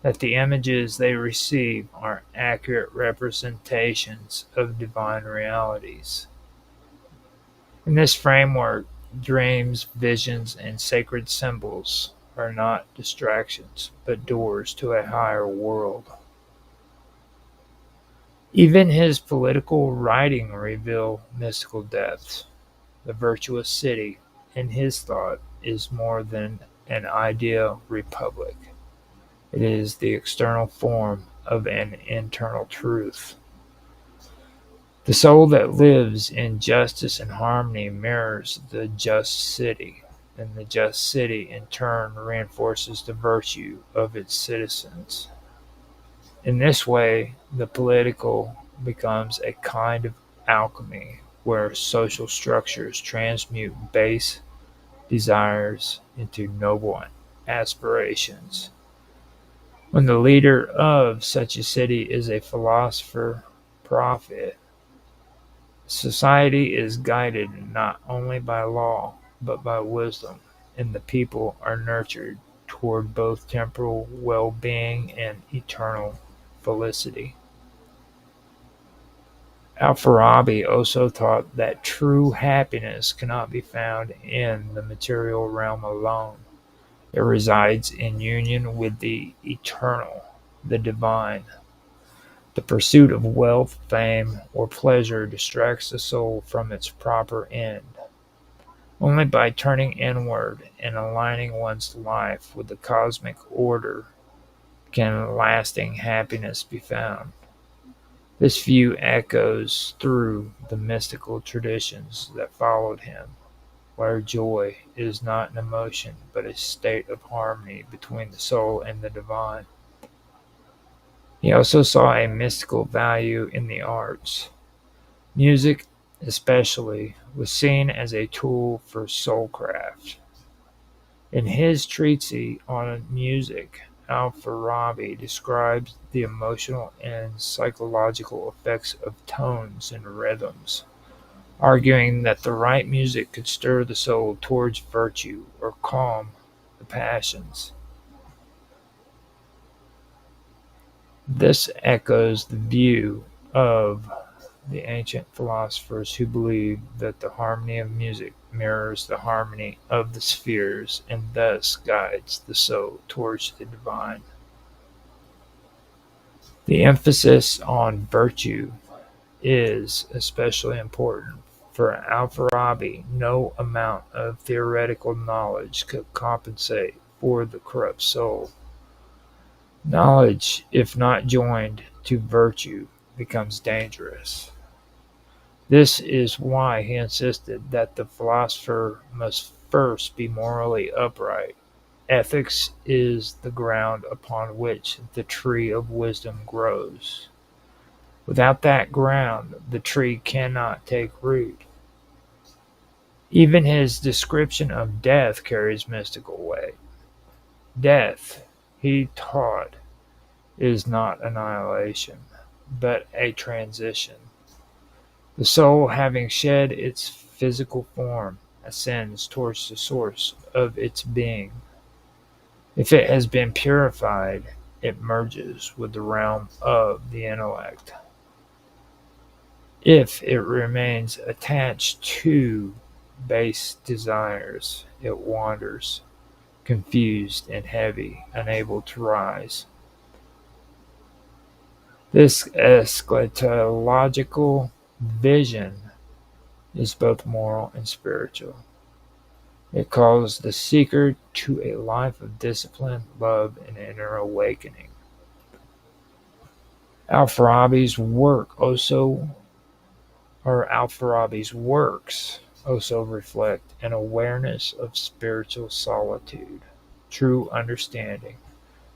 that the images they receive are accurate representations of divine realities. In this framework, dreams, visions, and sacred symbols are not distractions, but doors to a higher world. Even his political writing reveal mystical depths. The virtuous city, in his thought, is more than an ideal republic. It is the external form of an internal truth. The soul that lives in justice and harmony mirrors the just city, and the just city in turn reinforces the virtue of its citizens. In this way, the political becomes a kind of alchemy where social structures transmute base desires into noble aspirations. When the leader of such a city is a philosopher prophet, society is guided not only by law but by wisdom, and the people are nurtured toward both temporal well-being and eternal felicity. Al-Farabi also taught that true happiness cannot be found in the material realm alone. It resides in union with the eternal, the divine. The pursuit of wealth, fame, or pleasure distracts the soul from its proper end. Only by turning inward and aligning one's life with the cosmic order can lasting happiness be found. This view echoes through the mystical traditions that followed him, where joy is not an emotion but a state of harmony between the soul and the divine. He also saw a mystical value in the arts. Music, especially, was seen as a tool for soulcraft. In his treatise on music, Al-Farabi describes the emotional and psychological effects of tones and rhythms, arguing that the right music could stir the soul towards virtue or calm the passions. This echoes the view of the ancient philosophers who believed that the harmony of music mirrors the harmony of the spheres and thus guides the soul towards the divine. The emphasis on virtue is especially important. For Al-Farabi, no amount of theoretical knowledge could compensate for the corrupt soul. Knowledge, if not joined to virtue, becomes dangerous. This is why he insisted that the philosopher must first be morally upright. Ethics is the ground upon which the tree of wisdom grows. Without that ground, the tree cannot take root. Even his description of death carries mystical weight. Death, he taught, is not annihilation, but a transition. The soul, having shed its physical form, ascends towards the source of its being. If it has been purified, it merges with the realm of the intellect. If it remains attached to base desires, it wanders, confused and heavy, unable to rise. This eschatological vision is both moral and spiritual. It calls the seeker to a life of discipline, love, and inner awakening. Al-Farabi's works also reflect an awareness of spiritual solitude. True understanding,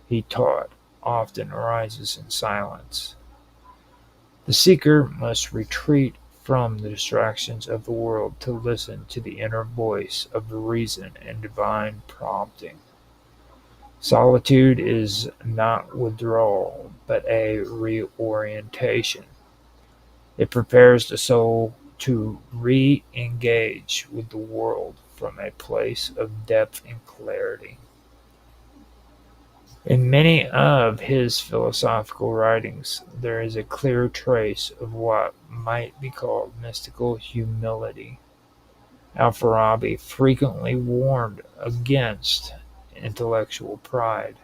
he taught, often arises in silence. The seeker must retreat from the distractions of the world to listen to the inner voice of the reason and divine prompting. Solitude is not withdrawal, but a reorientation. It prepares the soul to re-engage with the world from a place of depth and clarity. In many of his philosophical writings, there is a clear trace of what might be called mystical humility. Al-Farabi frequently warned against intellectual pride.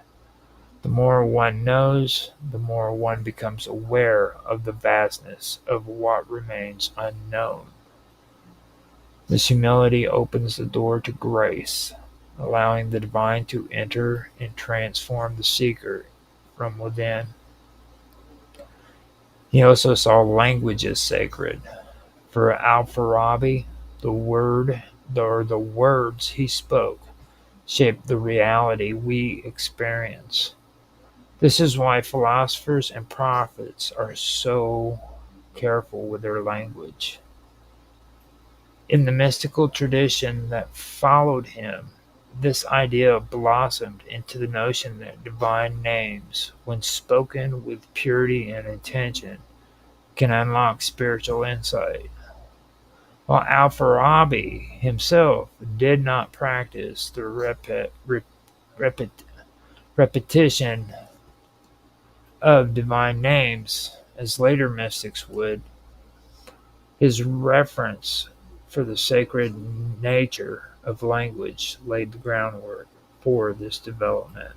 The more one knows, the more one becomes aware of the vastness of what remains unknown. This humility opens the door to grace, allowing the divine to enter and transform the seeker from within. He also saw language as sacred. For Al-Farabi, the words he spoke shaped the reality we experience. This is why philosophers and prophets are so careful with their language. In the mystical tradition that followed him, this idea blossomed into the notion that divine names, when spoken with purity and intention, can unlock spiritual insight. While Al-Farabi himself did not practice the repetition of divine names as later mystics would, his reverence for the sacred nature of language laid the groundwork for this development.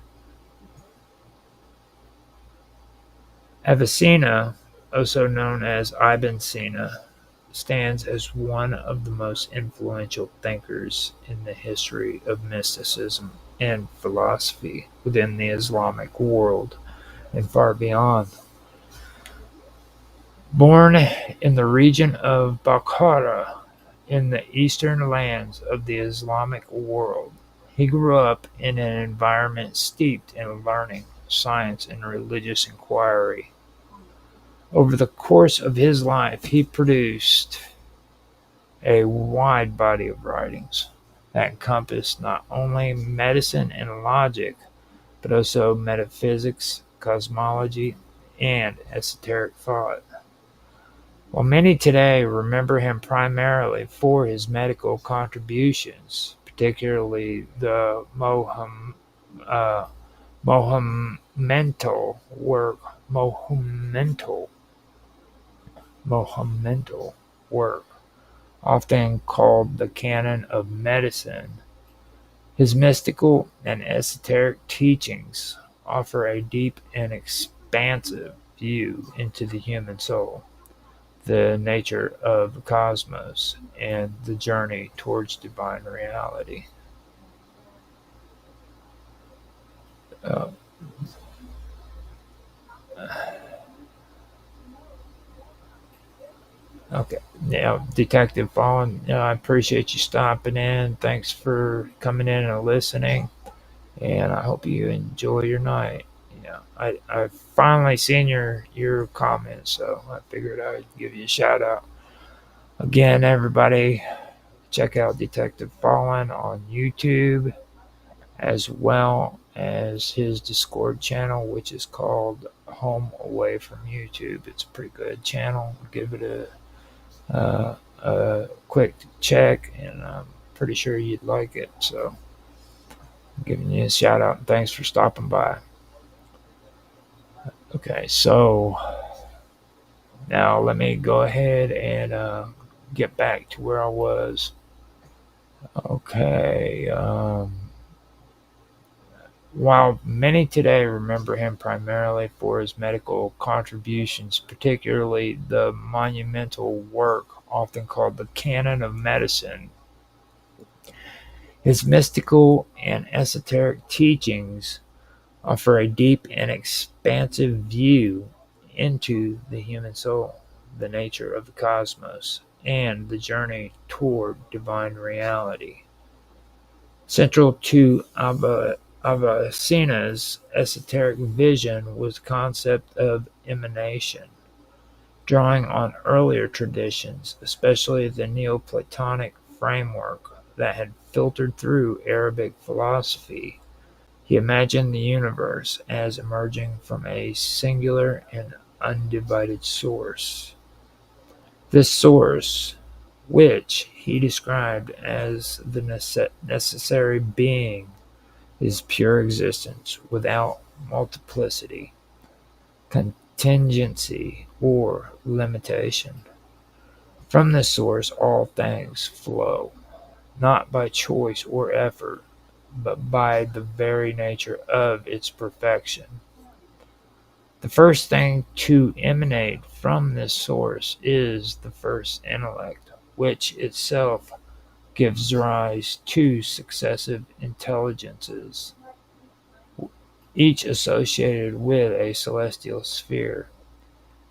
Avicenna, also known as Ibn Sina, stands as one of the most influential thinkers in the history of mysticism and philosophy within the Islamic world and far beyond. Born in the region of Bukhara in the eastern lands of the Islamic world. He grew up in an environment steeped in learning, science, and religious inquiry. Over the course of his life, he produced a wide body of writings that encompassed not only medicine and logic, but also metaphysics, cosmology, and esoteric thought. While many today remember him primarily for his medical contributions, particularly the uh, monumental work, monumental, monumental work, often called the canon of medicine, his mystical and esoteric teachings offer a deep and expansive view into the human soul, the nature of the cosmos, and the journey towards divine reality. Uh, okay, now, Detective Fallen, I appreciate you stopping in. Thanks for coming in and listening, and I hope you enjoy your night. I've finally seen your comments, so I figured I'd give you a shout out. Again, everybody, check out Detective Fallen on YouTube, as well as his Discord channel, which is called Home Away from YouTube. It's a pretty good channel. Give it a quick check, and I'm pretty sure you'd like it. So, I'm giving you a shout out and thanks for stopping by. Okay, so now let me go ahead and get back to where I was. Okay. While many today remember him primarily for his medical contributions, particularly the monumental work often called the Canon of Medicine, his mystical and esoteric teachings offer a deep and expansive view into the human soul, the nature of the cosmos, and the journey toward divine reality. Central to Avicenna's esoteric vision was the concept of emanation, drawing on earlier traditions, especially the Neoplatonic framework that had filtered through Arabic philosophy. He imagined the universe as emerging from a singular and undivided source. This source, which he described as the necessary being, is pure existence without multiplicity, contingency, or limitation. From this source all things flow, not by choice or effort, but by the very nature of its perfection. The first thing to emanate from this source is the first intellect, which itself gives rise to successive intelligences, each associated with a celestial sphere,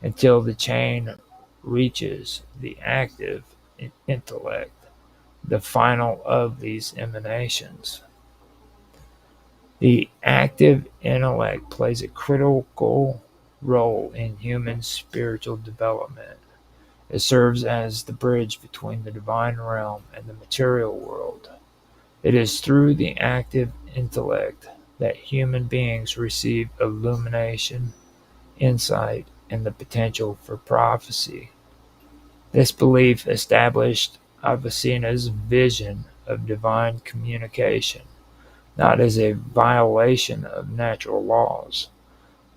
until the chain reaches the active intellect, the final of these emanations. The active intellect plays a critical role in human spiritual development. It serves as the bridge between the divine realm and the material world. It is through the active intellect that human beings receive illumination, insight, and the potential for prophecy. This belief established Avicenna's vision of divine communication, not as a violation of natural laws,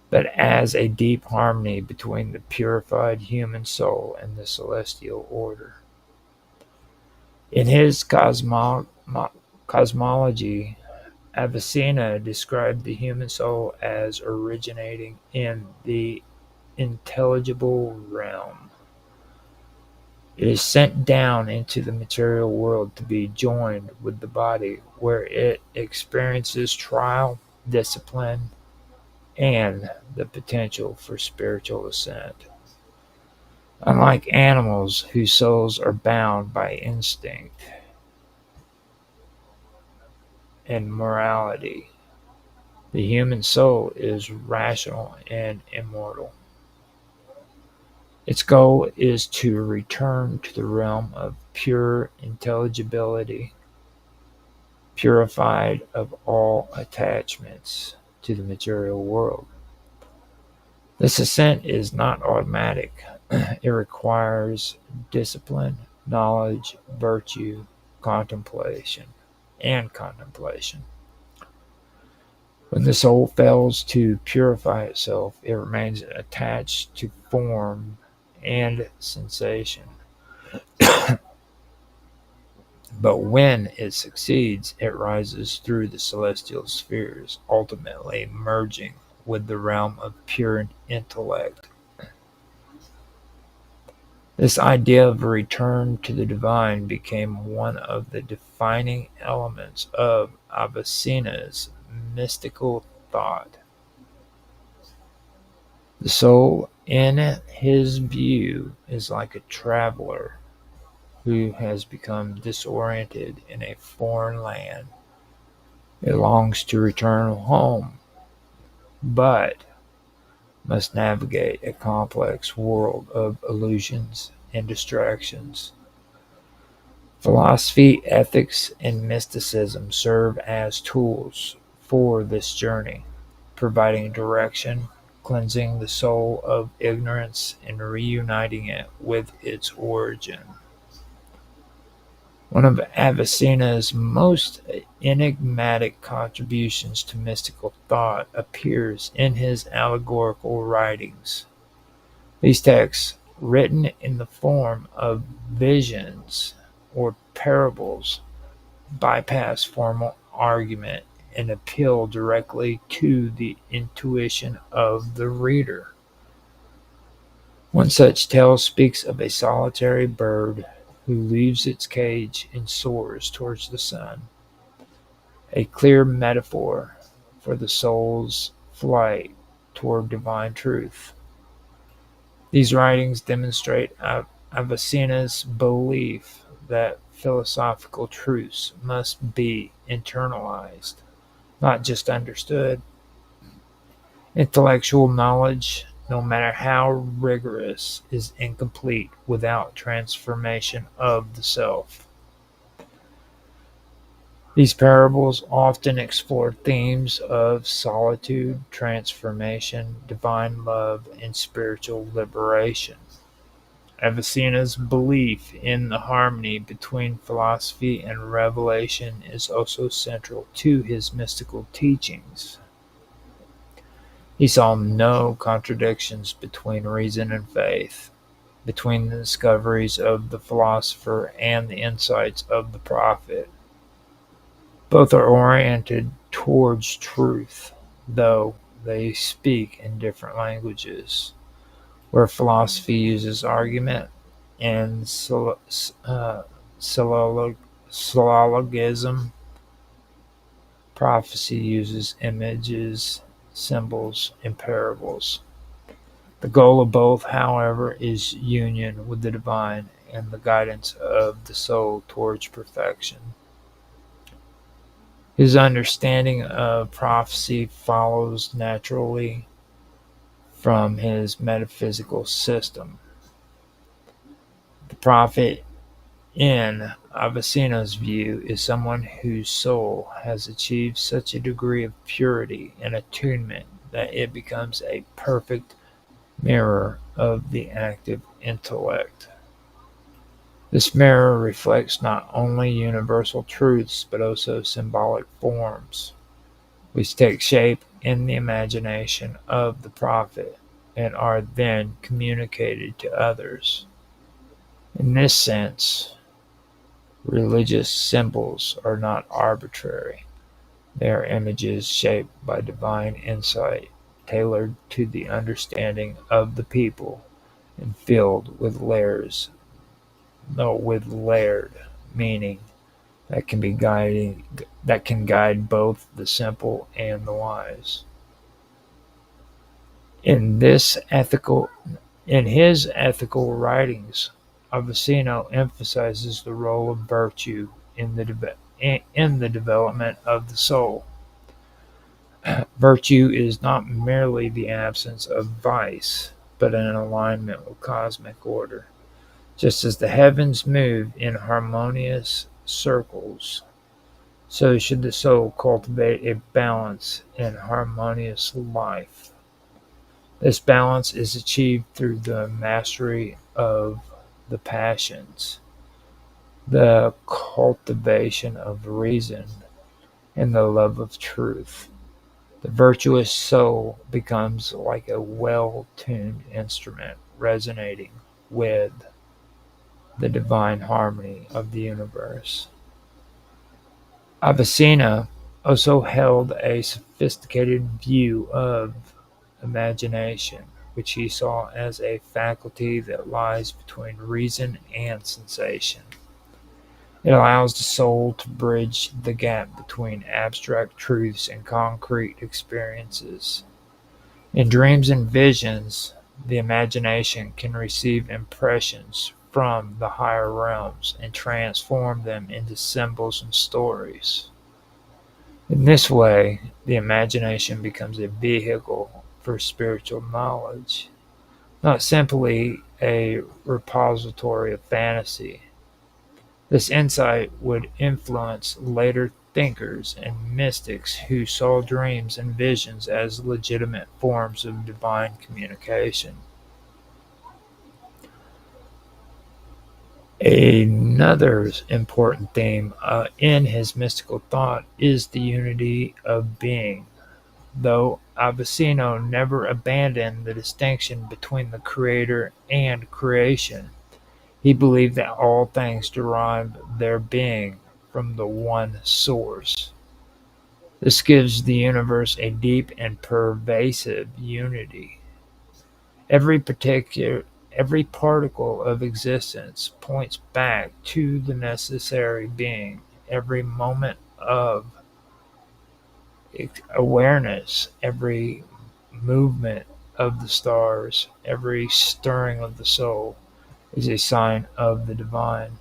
but as a deep harmony between the purified human soul and the celestial order. In his cosmology, Avicenna described the human soul as originating in the intelligible realm. It is sent down into the material world to be joined with the body, where it experiences trial, discipline, and the potential for spiritual ascent. Unlike animals whose souls are bound by instinct and morality, the human soul is rational and immortal. Its goal is to return to the realm of pure intelligibility, purified of all attachments to the material world. This ascent is not automatic. It requires discipline, knowledge, virtue, contemplation, and contemplation. When the soul fails to purify itself, it remains attached to form and sensation. But when it succeeds, it rises through the celestial spheres, ultimately merging with the realm of pure intellect. This idea of a return to the divine became one of the defining elements of Avicenna's mystical thought. The soul, in his view, is like a traveler who has become disoriented in a foreign land. It longs to return home, but must navigate a complex world of illusions and distractions. Philosophy, ethics, and mysticism serve as tools for this journey, providing direction, cleansing the soul of ignorance, and reuniting it with its origin. One of Avicenna's most enigmatic contributions to mystical thought appears in his allegorical writings. These texts, written in the form of visions or parables, bypass formal argument and appeal directly to the intuition of the reader. One such tale speaks of a solitary bird who leaves its cage and soars towards the sun, a clear metaphor for the soul's flight toward divine truth. These writings demonstrate Avicenna's belief that philosophical truths must be internalized, not just understood. Intellectual knowledge, no matter how rigorous, is incomplete without transformation of the self. These parables often explore themes of solitude, transformation, divine love, and spiritual liberation. Avicenna's belief in the harmony between philosophy and revelation is also central to his mystical teachings. He saw no contradictions between reason and faith, between the discoveries of the philosopher and the insights of the prophet. Both are oriented towards truth, though they speak in different languages. Where philosophy uses argument and syllogism, prophecy uses images, symbols, and parables. The goal of both, however, is union with the divine and the guidance of the soul towards perfection. His understanding of prophecy follows naturally from his metaphysical system. The prophet, in Avicenna's view, is someone whose soul has achieved such a degree of purity and attunement that it becomes a perfect mirror of the active intellect. This mirror reflects not only universal truths but also symbolic forms, which take shape in the imagination of the prophet and are then communicated to others. In this sense, religious symbols are not arbitrary. They are images shaped by divine insight, tailored to the understanding of the people, and filled with layered meaning that can guide both the simple and the wise. In this ethical In his ethical writings, Avicino emphasizes the role of virtue in the development of the soul. Virtue is not merely the absence of vice, but an alignment with cosmic order. Just as the heavens move in harmonious circles, so should the soul cultivate a balance and harmonious life. This balance is achieved through the mastery of the passions, the cultivation of reason, and the love of truth. The virtuous soul becomes like a well-tuned instrument resonating with the divine harmony of the universe. Avicenna also held a sophisticated view of imagination, which he saw as a faculty that lies between reason and sensation. It allows the soul to bridge the gap between abstract truths and concrete experiences. In dreams and visions, the imagination can receive impressions from the higher realms and transform them into symbols and stories. In this way, the imagination becomes a vehicle for spiritual knowledge, not simply a repository of fantasy. This insight would influence later thinkers and mystics who saw dreams and visions as legitimate forms of divine communication. Another important theme in his mystical thought is the unity of being. Though Avicino never abandoned the distinction between the creator and creation, he believed that all things derive their being from the one source. This gives the universe a deep and pervasive unity. Every particular every particle of existence points back to the necessary being. Every moment of awareness, every movement of the stars, every stirring of the soul is a sign of the divine.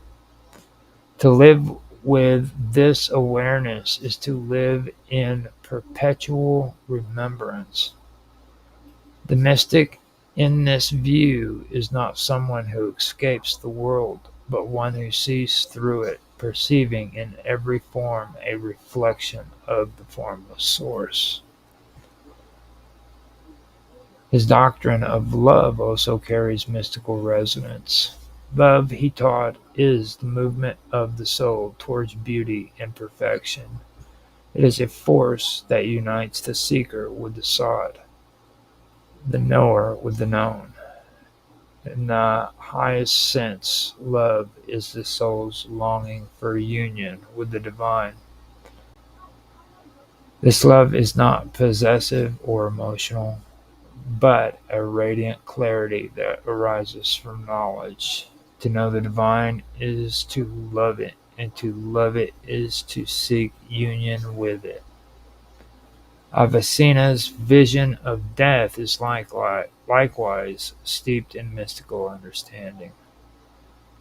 To live with this awareness is to live in perpetual remembrance. The mystic in this view is not someone who escapes the world, but one who sees through it, perceiving in every form a reflection of the formless source. His doctrine of love also carries mystical resonance. Love, he taught, is the movement of the soul towards beauty and perfection. It is a force that unites the seeker with the sought, the knower with the known. In the highest sense, love is the soul's longing for union with the divine. This love is not possessive or emotional, but a radiant clarity that arises from knowledge. To know the divine is to love it, and to love it is to seek union with it. Avicenna's vision of death is likewise steeped in mystical understanding.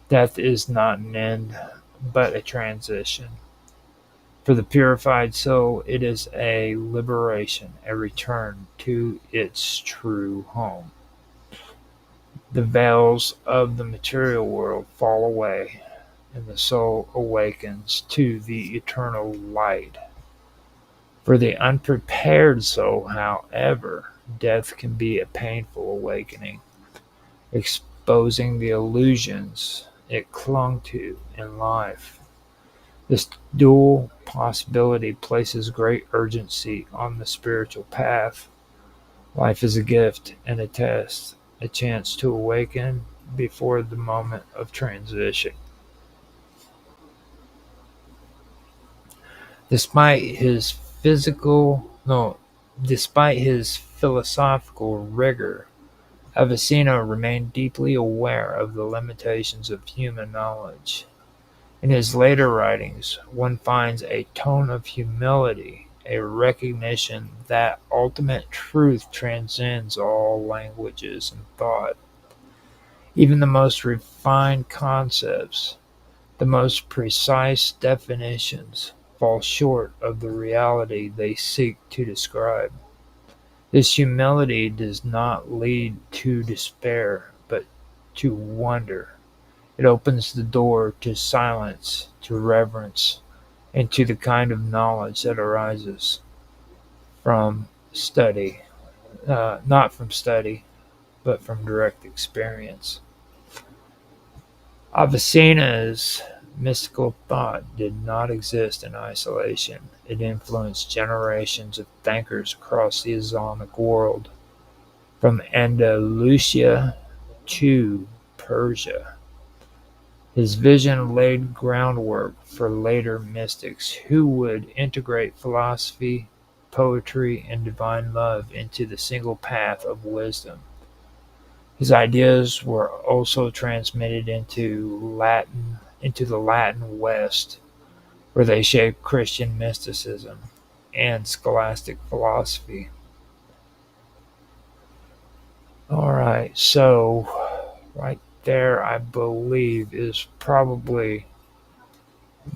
Death is not an end, but a transition. For the purified soul, it is a liberation, a return to its true home. The veils of the material world fall away, and the soul awakens to the eternal light. For the unprepared soul, however, death can be a painful awakening, exposing the illusions it clung to in life. This dual possibility places great urgency on the spiritual path. Life is a gift and a test, a chance to awaken before the moment of transition. Despite his physical, no, Despite his philosophical rigor, Avicenna remained deeply aware of the limitations of human knowledge. In his later writings, one finds a tone of humility, a recognition that ultimate truth transcends all languages and thought. Even the most refined concepts, the most precise definitions, fall short of the reality they seek to describe. This humility does not lead to despair, but to wonder. It opens the door to silence, to reverence, and to the kind of knowledge that arises from study, not from study, but from direct experience. Avicenna's mystical thought did not exist in isolation. It influenced generations of thinkers across the Islamic world, from Andalusia to Persia. His vision laid groundwork for later mystics who would integrate philosophy, poetry, and divine love into the single path of wisdom. His ideas were also transmitted into the Latin West, where they shaped Christian mysticism and scholastic philosophy. All right, so right there, I believe, is probably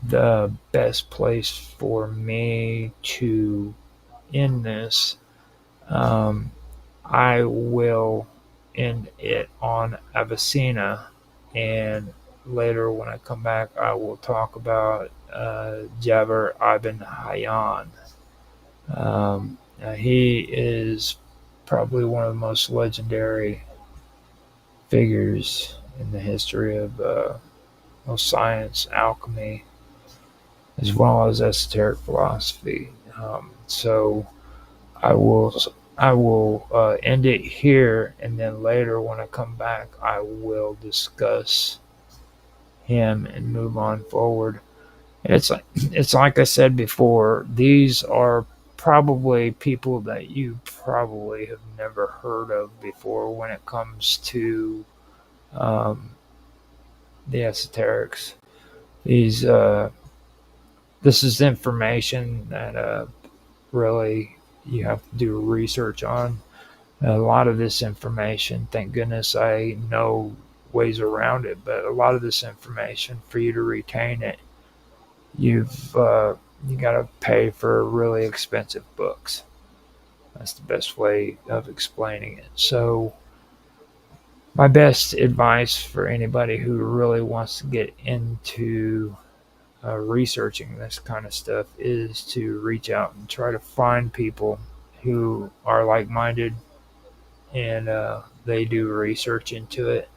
the best place for me to end this. Um, I will end it on Avicenna, and later when I come back, I will talk about Jabir ibn Hayyan. He is probably one of the most legendary figures in the history of science, alchemy, as well as esoteric philosophy. So I will I will end it here, and then later when I come back, I will discuss him and move on forward. And it's like I said before, these are probably people that you probably have never heard of before when it comes to um, the esoterics. These this is information that really you have to do research on. A lot of this information, thank goodness I know ways around it, but a lot of this information, for you to retain it, you got to pay for really expensive books. That's the best way of explaining it. So my best advice for anybody who really wants to get into researching this kind of stuff is to reach out and try to find people who are like-minded, and they do research into it.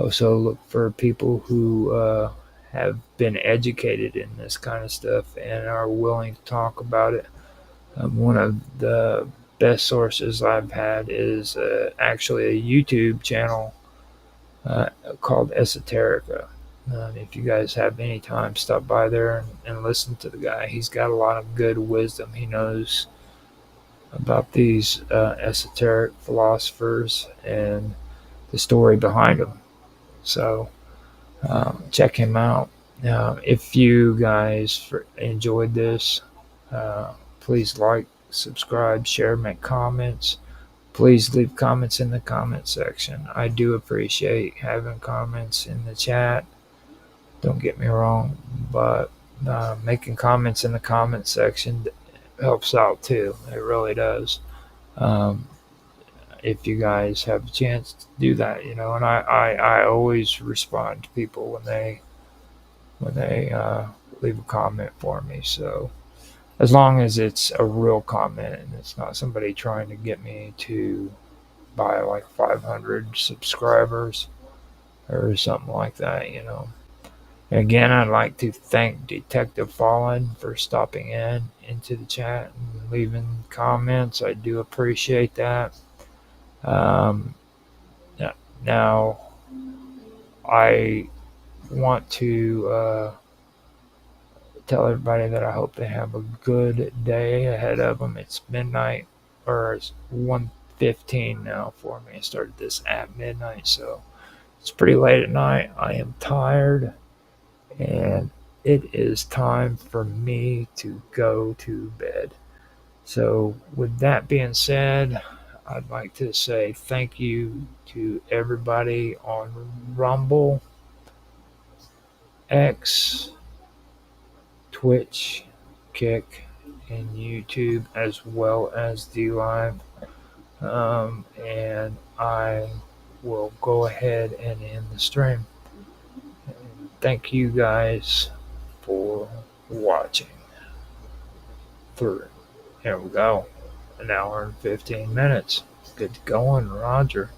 Also look for people who have been educated in this kind of stuff and are willing to talk about it. One of the best sources I've had is actually a YouTube channel called Esoterica. If you guys have any time, stop by there and listen to the guy. He's got a lot of good wisdom. He knows about these esoteric philosophers and the story behind them. So check him out. If you guys enjoyed this, please like, subscribe, share, make comments. Please leave comments in the comment section. I do appreciate having comments in the chat. Don't get me wrong, but making comments in the comment section helps out too. It really does. Um, if you guys have a chance to do that, and I always respond to people when they leave a comment for me. So as long as it's a real comment and it's not somebody trying to get me to buy like 500 subscribers or something like that. Again, I'd like to thank Detective Fallen for stopping into the chat and leaving comments. I do appreciate that. Um, Now, I want to tell everybody that I hope they have a good day ahead of them. It's midnight, or it's 1:15 now for me. I started this at midnight, so it's pretty late at night. I am tired, and it is time for me to go to bed. So, with that being said, I'd like to say thank you to everybody on Rumble, X, Twitch, Kick, and YouTube, as well as the live. And I will go ahead and end the stream. And thank you guys for watching through. Here we go. An hour and 15 minutes. Good going, Roger.